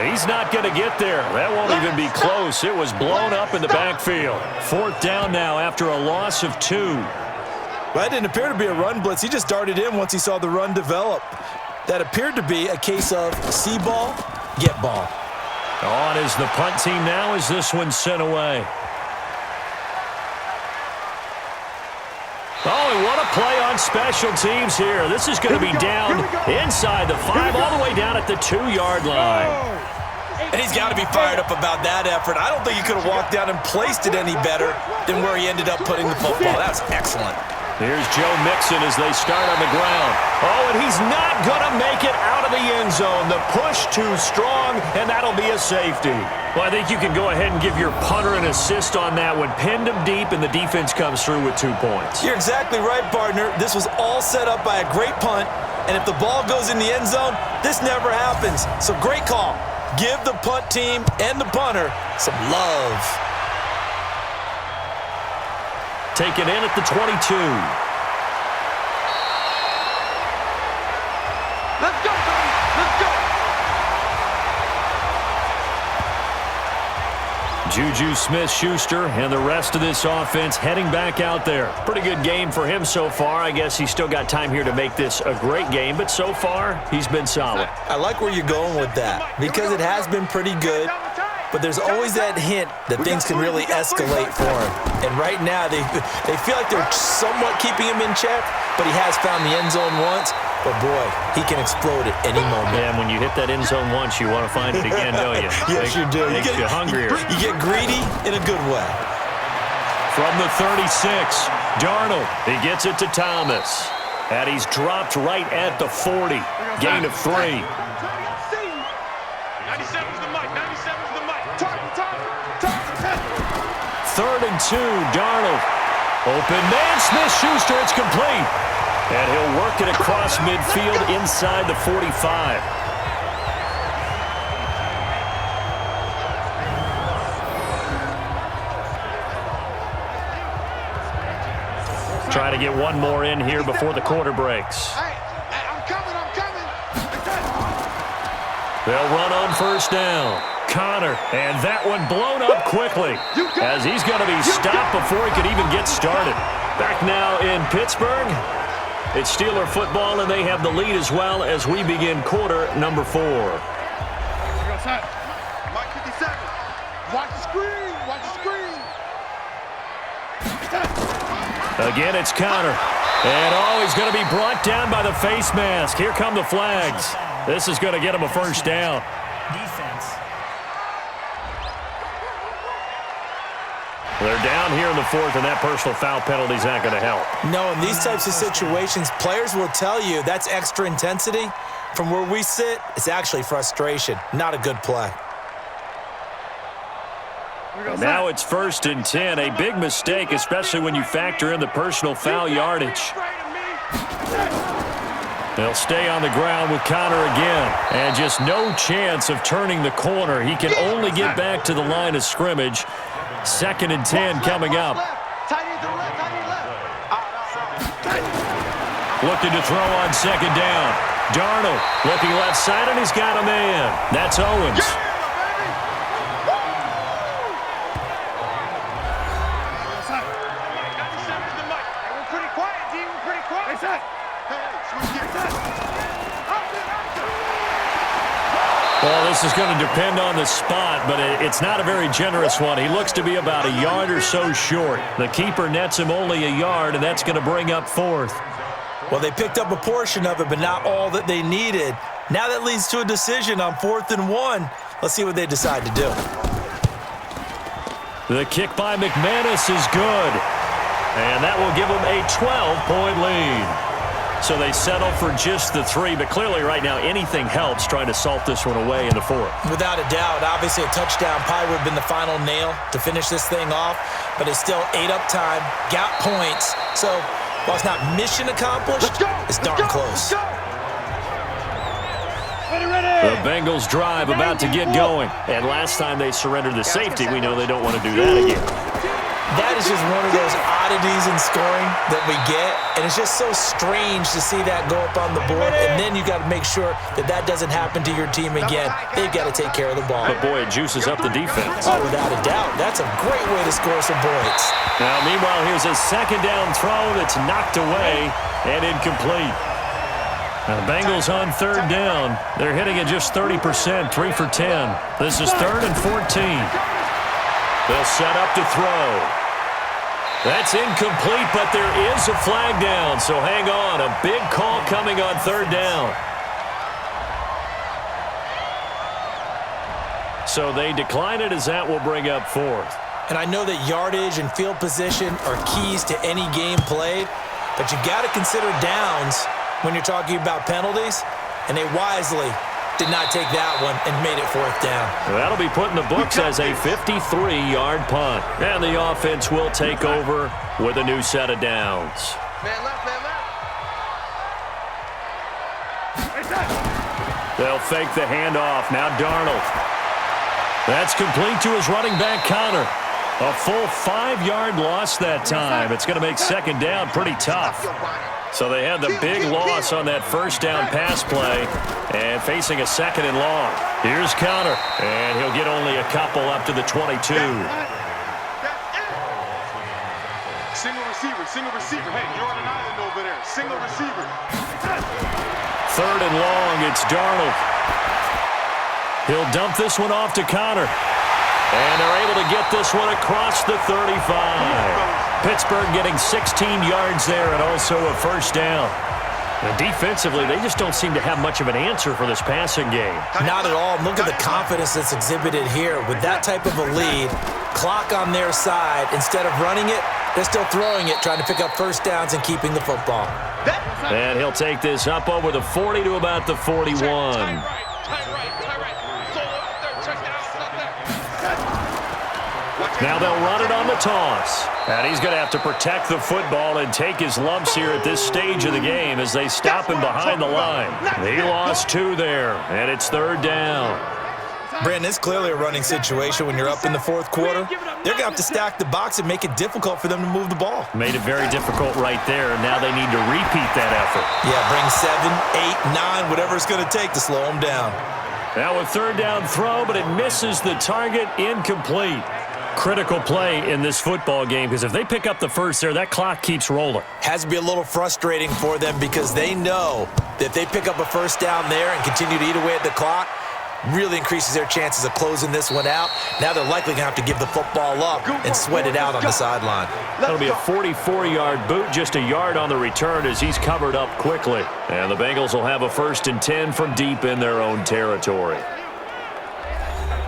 He's not going to get there. That won't even be close. It was blown up in the backfield. 4th down now after a loss of 2. Well, that didn't appear to be a run blitz. He just darted in once he saw the run develop. That appeared to be a case of see ball, get ball. On is the punt team now as this one's sent away. Oh, and what a play on special teams here. This is going to be down inside the 5, all the way down at the 2-yard line. And he's got to be fired up about that effort. I don't think he could have walked down and placed it any better than where he ended up putting the football. That's excellent. Here's Joe Mixon as they start on the ground. Oh, and he's not going to make it out of the end zone. The push too strong, and that'll be a safety. Well, I think you can go ahead and give your punter an assist on that one. Pinned him deep, and the defense comes through with 2 points. You're exactly right, partner. This was all set up by a great punt, and if the ball goes in the end zone, this never happens. So great call. Give the punt team and the punter some love. Taken in at the 22. Let's go, baby. Let's go. Juju Smith-Schuster and the rest of this offense heading back out there. Pretty good game for him so far. I guess he's still got time here to make this a great game, but so far, he's been solid. I like where you're going with that because it has been pretty good, but there's always that hint that things can really escalate for him. And right now, they feel like they're somewhat keeping him in check, but he has found the end zone once. But, boy, he can explode at any moment. Yeah, and when you hit that end zone once, you want to find it again, don't you? Yes, you do. Makes you hungrier. You get greedy in a good way. From the 36, Darnold. He gets it to Thomas. And he's dropped right at the 40. Gain of 3. 97's the mic. 97's the mic. Target. 3rd and 2, Darnold. Open man, Smith-Schuster. It's complete. And he'll work it across midfield inside the 45. Trying to get one more in here before the quarter breaks. Hey, I'm coming. They'll run on first down. Connor, and that one blown up quickly as he's going to be stopped before he could even get started. Back now in Pittsburgh. It's Steeler football, and they have the lead as well as we begin quarter number 4. Mike 57. Watch the screen. Again, it's Connor. And, he's going to be brought down by the face mask. Here come the flags. This is going to get him a first down. Defense. They're down here in the 4th, and that personal foul penalty is not going to help. No, in these types of situations, players will tell you that's extra intensity. From where we sit, it's actually frustration. Not a good play. Now it's 1st and 10. A big mistake, especially when you factor in the personal foul yardage. They'll stay on the ground with Connor again. And just no chance of turning the corner. He can only get back to the line of scrimmage. 2nd and 10 coming up. Looking to throw on 2nd down. Darnold looking left side, and he's got a man. That's Owens. Well, this is going to depend on the spot, but it's not a very generous one. He looks to be about a yard or so short. The keeper nets him only a yard, and that's going to bring up 4th. Well, they picked up a portion of it, but not all that they needed. Now that leads to a decision on 4th and 1. Let's see what they decide to do. The kick by McManus is good, and that will give them a 12-point lead. So they settle for just the 3, but clearly right now anything helps trying to salt this one away in the 4th. Without a doubt, obviously a touchdown probably would have been the final nail to finish this thing off, but they still ate up time, got points. So while it's not mission accomplished, it's darn close. The Bengals drive about to get going. And last time they surrendered the safety, we know they don't want to do that again. That is just one of those oddities in scoring that we get, and it's just so strange to see that go up on the board, and then you got to make sure that that doesn't happen to your team again. They've got to take care of the ball. But, boy, it juices up the defense. Oh, without a doubt. That's a great way to score some points. Now, meanwhile, here's a 2nd down throw that's knocked away and incomplete. Now, the Bengals on 3rd down. They're hitting it just 30%, 3 for 10. This is 3rd and 14. They'll set up to throw. That's incomplete, but there is a flag down, so hang on. A big call coming on 3rd down. So they decline it as that will bring up 4th. And I know that yardage and field position are keys to any game played, but you got to consider downs when you're talking about penalties, and they wisely did not take that one and made it 4th down. That'll be put in the books as a 53-yard punt. And the offense will take over with a new set of downs. Man left. They'll fake the handoff. Now Darnold. That's complete to his running back, Connor. A full 5-yard loss that time. It's going to make 2nd down pretty tough. So they had the big loss on that 1st down pass play and facing a 2nd and long. Here's Connor, and he'll get only a couple up to the 22. Single receiver. Hey, you're on an island over there. Single receiver. 3rd and long, it's Darnold. He'll dump this one off to Connor. And they're able to get this one across the 35. Pittsburgh getting 16 yards there and also a 1st down. And defensively, they just don't seem to have much of an answer for this passing game. Not at all. Look at the confidence that's exhibited here. With that type of a lead, clock on their side, instead of running it, they're still throwing it, trying to pick up 1st downs and keeping the football. And he'll take this up over the 40 to about the 41. Now they'll run it on the toss. And he's going to have to protect the football and take his lumps here at this stage of the game as they stop him behind the line. He lost 2 there, and it's 3rd down. Brandon, it's clearly a running situation when you're up in the fourth quarter. They're going to have to stack the box and make it difficult for them to move the ball. Made it very difficult right there. Now they need to repeat that effort. Yeah, bring 7, 8, 9, whatever it's going to take to slow them down. Now a third down throw, but it misses the target, incomplete. Critical play in this football game because if they pick up the first there, that clock keeps rolling. Has to be a little frustrating for them because they know that if they pick up a first down there and continue to eat away at the clock, really increases their chances of closing this one out. Now they're likely going to have to give the football up and sweat it out on the sideline. That'll be a 44-yard boot, just a yard on the return as he's covered up quickly. And the Bengals will have a 1st and 10 from deep in their own territory.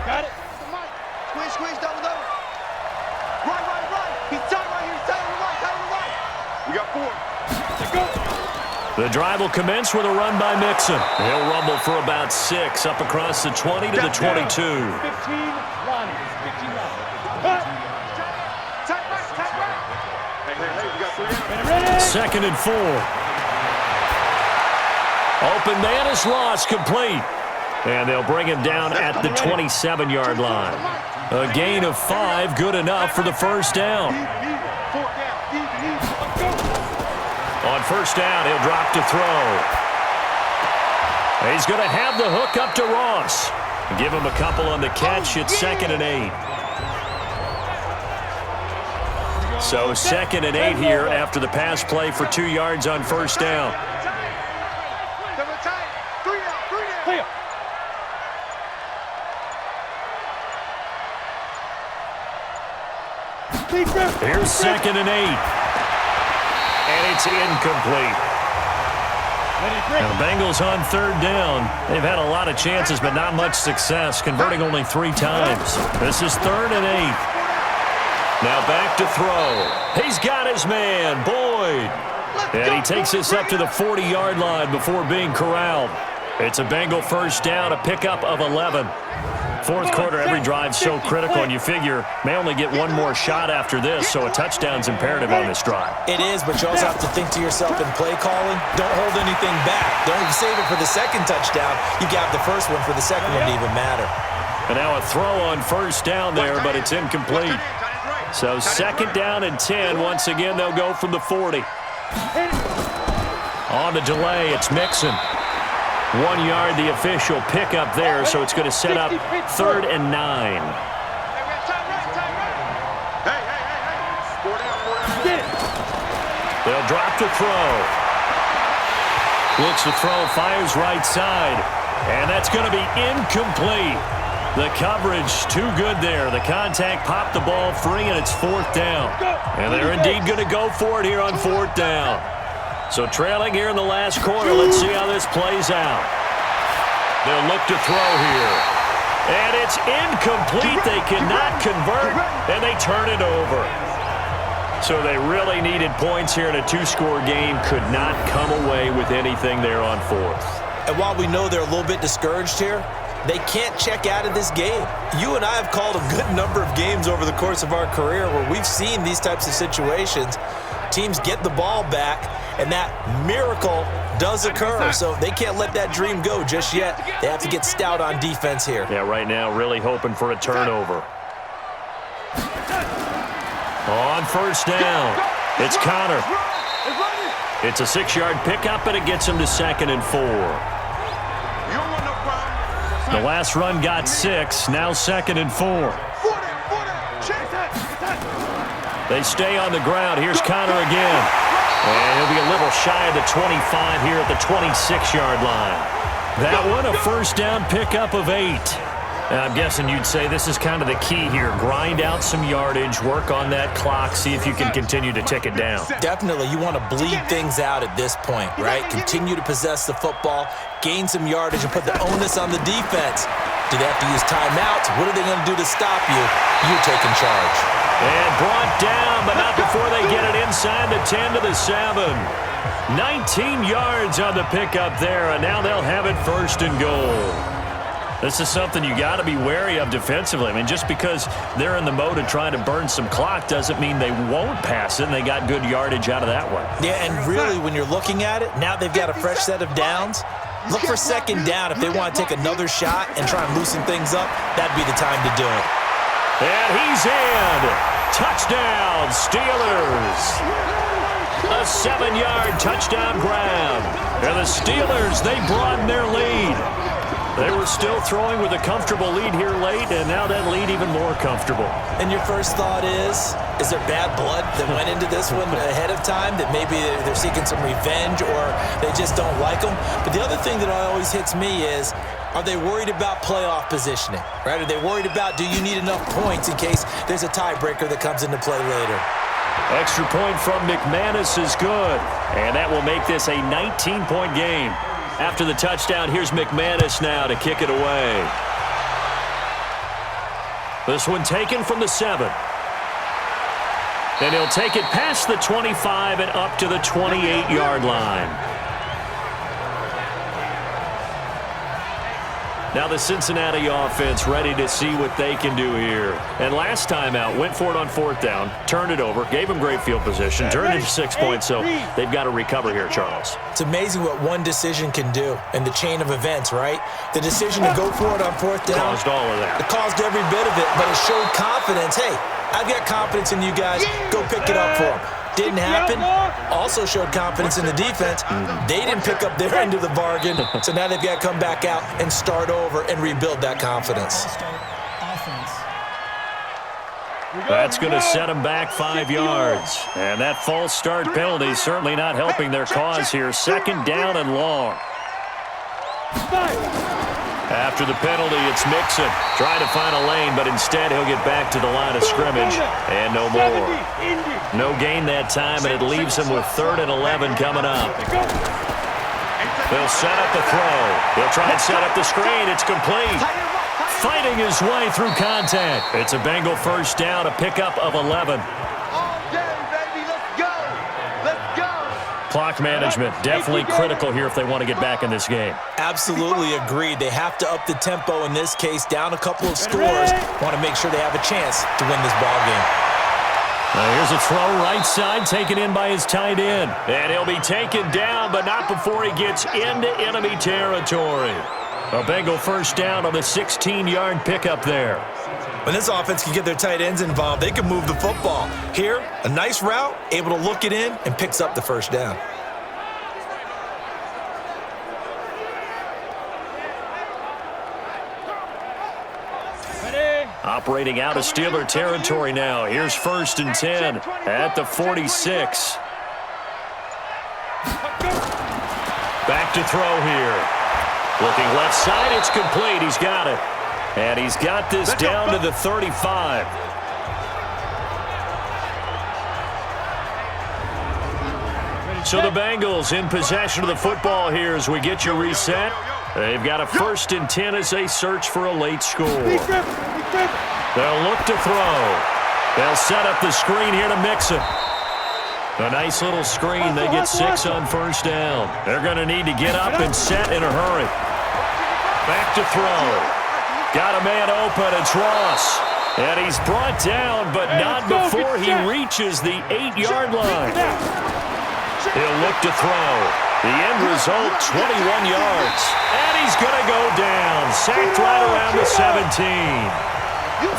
Got it. Squeeze, double. Right. He's tight right here. Tight on the right. We got 4. Let's go. The drive will commence with a run by Mixon. He'll rumble for about 6 up across the 20 to the 22. 15 line. Hey, we got 3. 2nd and 4. Open man is lost, complete. And they'll bring him down at the 27-yard line. A gain of 5, good enough for the first down. On first down, he'll drop to throw. He's going to have the hook up to Ross. Give him a couple on the catch. It's 2nd and 8. So 2nd and 8 here after the pass play for 2 yards on first down. Here's 2nd and 8. And it's incomplete. And the Bengals on 3rd down. They've had a lot of chances, but not much success, converting only 3 times. This is 3rd and 8. Now back to throw. He's got his man, Boyd. And he takes this up to the 40-yard line before being corralled. It's a Bengal first down, a pickup of 11. Fourth quarter, every drive's so critical, and you figure may only get one more shot after this, so a touchdown's imperative on this drive. It is, but you also have to think to yourself in play calling, don't hold anything back. Don't save it for the second touchdown. You got the first one for the second one to even matter. And now a throw on first down there, but it's incomplete. So 2nd down and 10. Once again, they'll go from the 40. On the delay, it's Mixon. 1 yard, the official pickup there, so it's going to set up 3rd and 9. They'll drop to throw. Looks to throw, fires right side. And that's going to be incomplete. The coverage too good there. The contact popped the ball free, and it's 4th down. And they're indeed going to go for it here on 4th down. So trailing here in the last quarter, let's see how this plays out. They'll look to throw here. And it's incomplete. They cannot convert, and they turn it over. So they really needed points here in a 2-score game. Could not come away with anything there on 4th. And while we know they're a little bit discouraged here, they can't check out of this game. You and I have called a good number of games over the course of our career where we've seen these types of situations. Teams get the ball back, and that miracle does occur. So they can't let that dream go just yet. They have to get stout on defense here. Yeah, right now really hoping for a turnover. On first down, it's Connor. It's a 6-yard pickup, and it gets him to 2nd and 4. The last run got 6, now 2nd and 4. They stay on the ground. Here's Connor again. And he'll be a little shy of the 25 here at the 26-yard line. That one, a first down pickup of 8. And I'm guessing you'd say this is kind of the key here. Grind out some yardage, work on that clock, see if you can continue to tick it down. Definitely. You want to bleed things out at this point, right? Continue to possess the football, gain some yardage, and put the onus on the defense. Do they have to use timeouts? What are they going to do to stop you? You're taking charge. And brought down, but not before they get it inside the 10 to the 7. 19 yards on the pickup there, and now they'll have it 1st and goal. This is something you got to be wary of defensively. I mean, just because they're in the mode of trying to burn some clock doesn't mean they won't pass it, and they got good yardage out of that one. Yeah, and really, when you're looking at it, now they've got a fresh set of downs. Look for second down. If they want to take another shot and try and loosen things up, that'd be the time to do it. And he's in. Touchdown, Steelers. A 7-yard touchdown grab. And the Steelers, they broaden their lead. They were still throwing with a comfortable lead here late, and now that lead even more comfortable. And your first thought is there bad blood that went into this one ahead of time, that maybe they're seeking some revenge or they just don't like them? But the other thing that always hits me is, are they worried about playoff positioning, right? Are they worried about, do you need enough points in case there's a tiebreaker that comes into play later? Extra point from McManus is good, and that will make this a 19-point game. After the touchdown, here's McManus now to kick it away. This one taken from the 7. And he'll take it past the 25 and up to the 28-yard line. Now the Cincinnati offense ready to see what they can do here. And last time out, went for it on 4th down, turned it over, gave them great field position, turned it into 6 points, so they've got to recover here, Charles. It's amazing what one decision can do in the chain of events, right? The decision to go for it on 4th down. Caused all of that. It caused every bit of it, but it showed confidence. Hey, I've got confidence in you guys. Go pick it up for them. Didn't happen. Also showed confidence in the defense. They didn't pick up their end of the bargain, so now they've got to come back out and start over and rebuild that confidence. That's going to set them back 5 yards. And that false start penalty is certainly not helping their cause here. 2nd down and long. After the penalty, it's Mixon. Trying to find a lane, but instead he'll get back to the line of scrimmage. And no more. No gain that time, and it leaves him with 3rd and 11 coming up. They'll set up the throw. They'll try and set up the screen. It's complete. Fighting his way through contact. It's a Bengal first down, a pickup of 11. Clock management, definitely critical here if they want to get back in this game. Absolutely agreed. They have to up the tempo in this case, down a couple of scores. Want to make sure they have a chance to win this ball game. Here's a throw right side, taken in by his tight end. And he'll be taken down, but not before he gets into enemy territory. A Bengal first down on the 16-yard pickup there. When this offense can get their tight ends involved, they can move the football. Here, a nice route, able to look it in, and picks up the first down. Operating out of Steeler territory now. Here's 1st and 10 at the 46. Back to throw here. Looking left side, it's complete. He's got it. And he's got this down to the 35. So the Bengals in possession of the football here as we get you reset. They've got a 1st and 10 as they search for a late score. They'll look to throw. They'll set up the screen here to Mixon. A nice little screen. They get 6 on 1st down. They're going to need to get up and set in a hurry. Back to throw. Got a man open. It's Ross. And he's brought down, but not before he reaches the 8-yard line. He'll look to throw. The end result, 21 yards. And he's going to go down. Sacked right around the 17.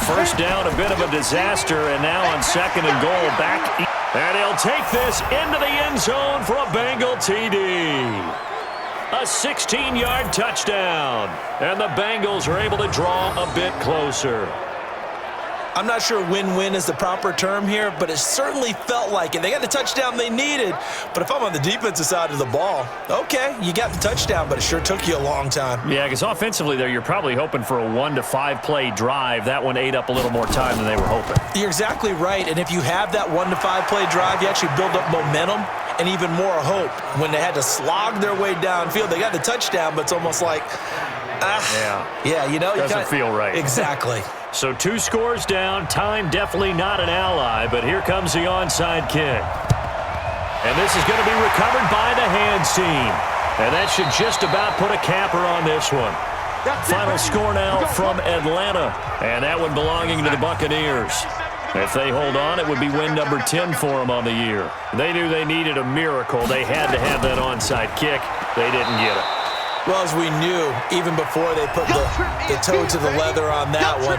First down, a bit of a disaster, and now on 2nd and goal, back. And he'll take this into the end zone for a Bengal TD. A 16-yard touchdown. And the Bengals are able to draw a bit closer. I'm not sure win-win is the proper term here, but it certainly felt like it. They got the touchdown they needed, but if I'm on the defensive side of the ball, okay, you got the touchdown, but it sure took you a long time. Yeah, because offensively there, you're probably hoping for a 1 to 5 play drive. That one ate up a little more time than they were hoping. You're exactly right, and if you have that 1 to 5 play drive, you actually build up momentum and even more hope. When they had to slog their way downfield, they got the touchdown, but it's almost like, yeah, you know. Doesn't feel right. Exactly. So 2 scores down. Time definitely not an ally, but here comes the onside kick. And this is going to be recovered by the hands team. And that should just about put a capper on this one. Final score now from Atlanta. And that one belonging to the Buccaneers. If they hold on, it would be win number 10 for them on the year. They knew they needed a miracle. They had to have that onside kick. They didn't get it. Well, as we knew, even before they put the toe to the leather on that one,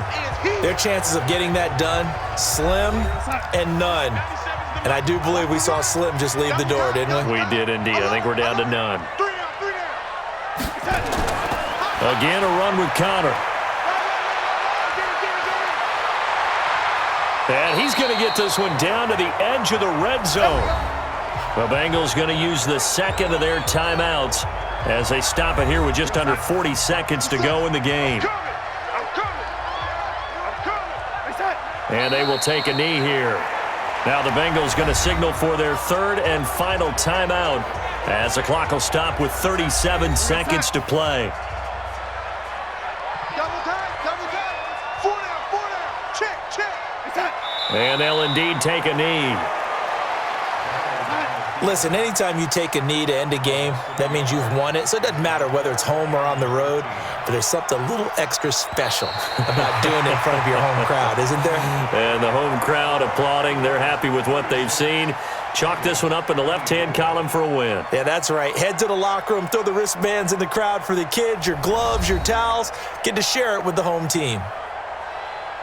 their chances of getting that done, slim and none. And I do believe we saw Slim just leave the door, didn't we? We did indeed. I think we're down to none. Again, a run with Connor. And he's going to get this one down to the edge of the red zone. The Bengals going to use the second of their timeouts as they stop it here with just under 40 seconds to go in the game. And they will take a knee here. Now the Bengals going to signal for their third and final timeout as the clock will stop with 37 seconds to play. And they'll indeed take a knee. Listen, anytime you take a knee to end a game, that means you've won it. So it doesn't matter whether it's home or on the road, but there's something a little extra special about doing it in front of your home crowd, isn't there? And the home crowd applauding. They're happy with what they've seen. Chalk this one up in the left-hand column for a win. Yeah, that's right. Head to the locker room, throw the wristbands in the crowd for the kids, your gloves, your towels. Get to share it with the home team.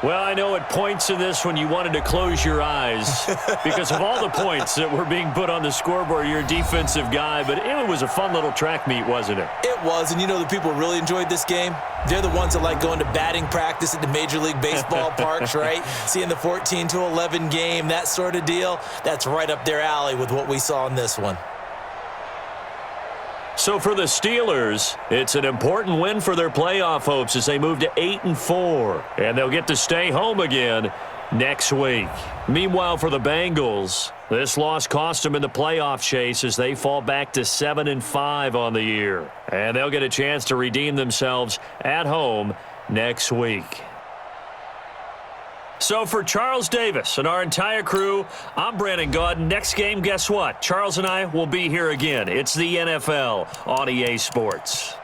Well, I know at points in this when you wanted to close your eyes because of all the points that were being put on the scoreboard. You're a defensive guy, but it was a fun little track meet, wasn't it? It was, and you know the people who really enjoyed this game? They're the ones that like going to batting practice at the Major League Baseball parks, right? Seeing the 14-11 game, that sort of deal. That's right up their alley with what we saw in this one. So for the Steelers, it's an important win for their playoff hopes as they move to 8-4. And they'll get to stay home again next week. Meanwhile, for the Bengals, this loss cost them in the playoff chase as they fall back to 7-5 on the year. And they'll get a chance to redeem themselves at home next week. So for Charles Davis and our entire crew, I'm Brandon Gaudin. Next game, guess what? Charles and I will be here again. It's the NFL on EA Sports.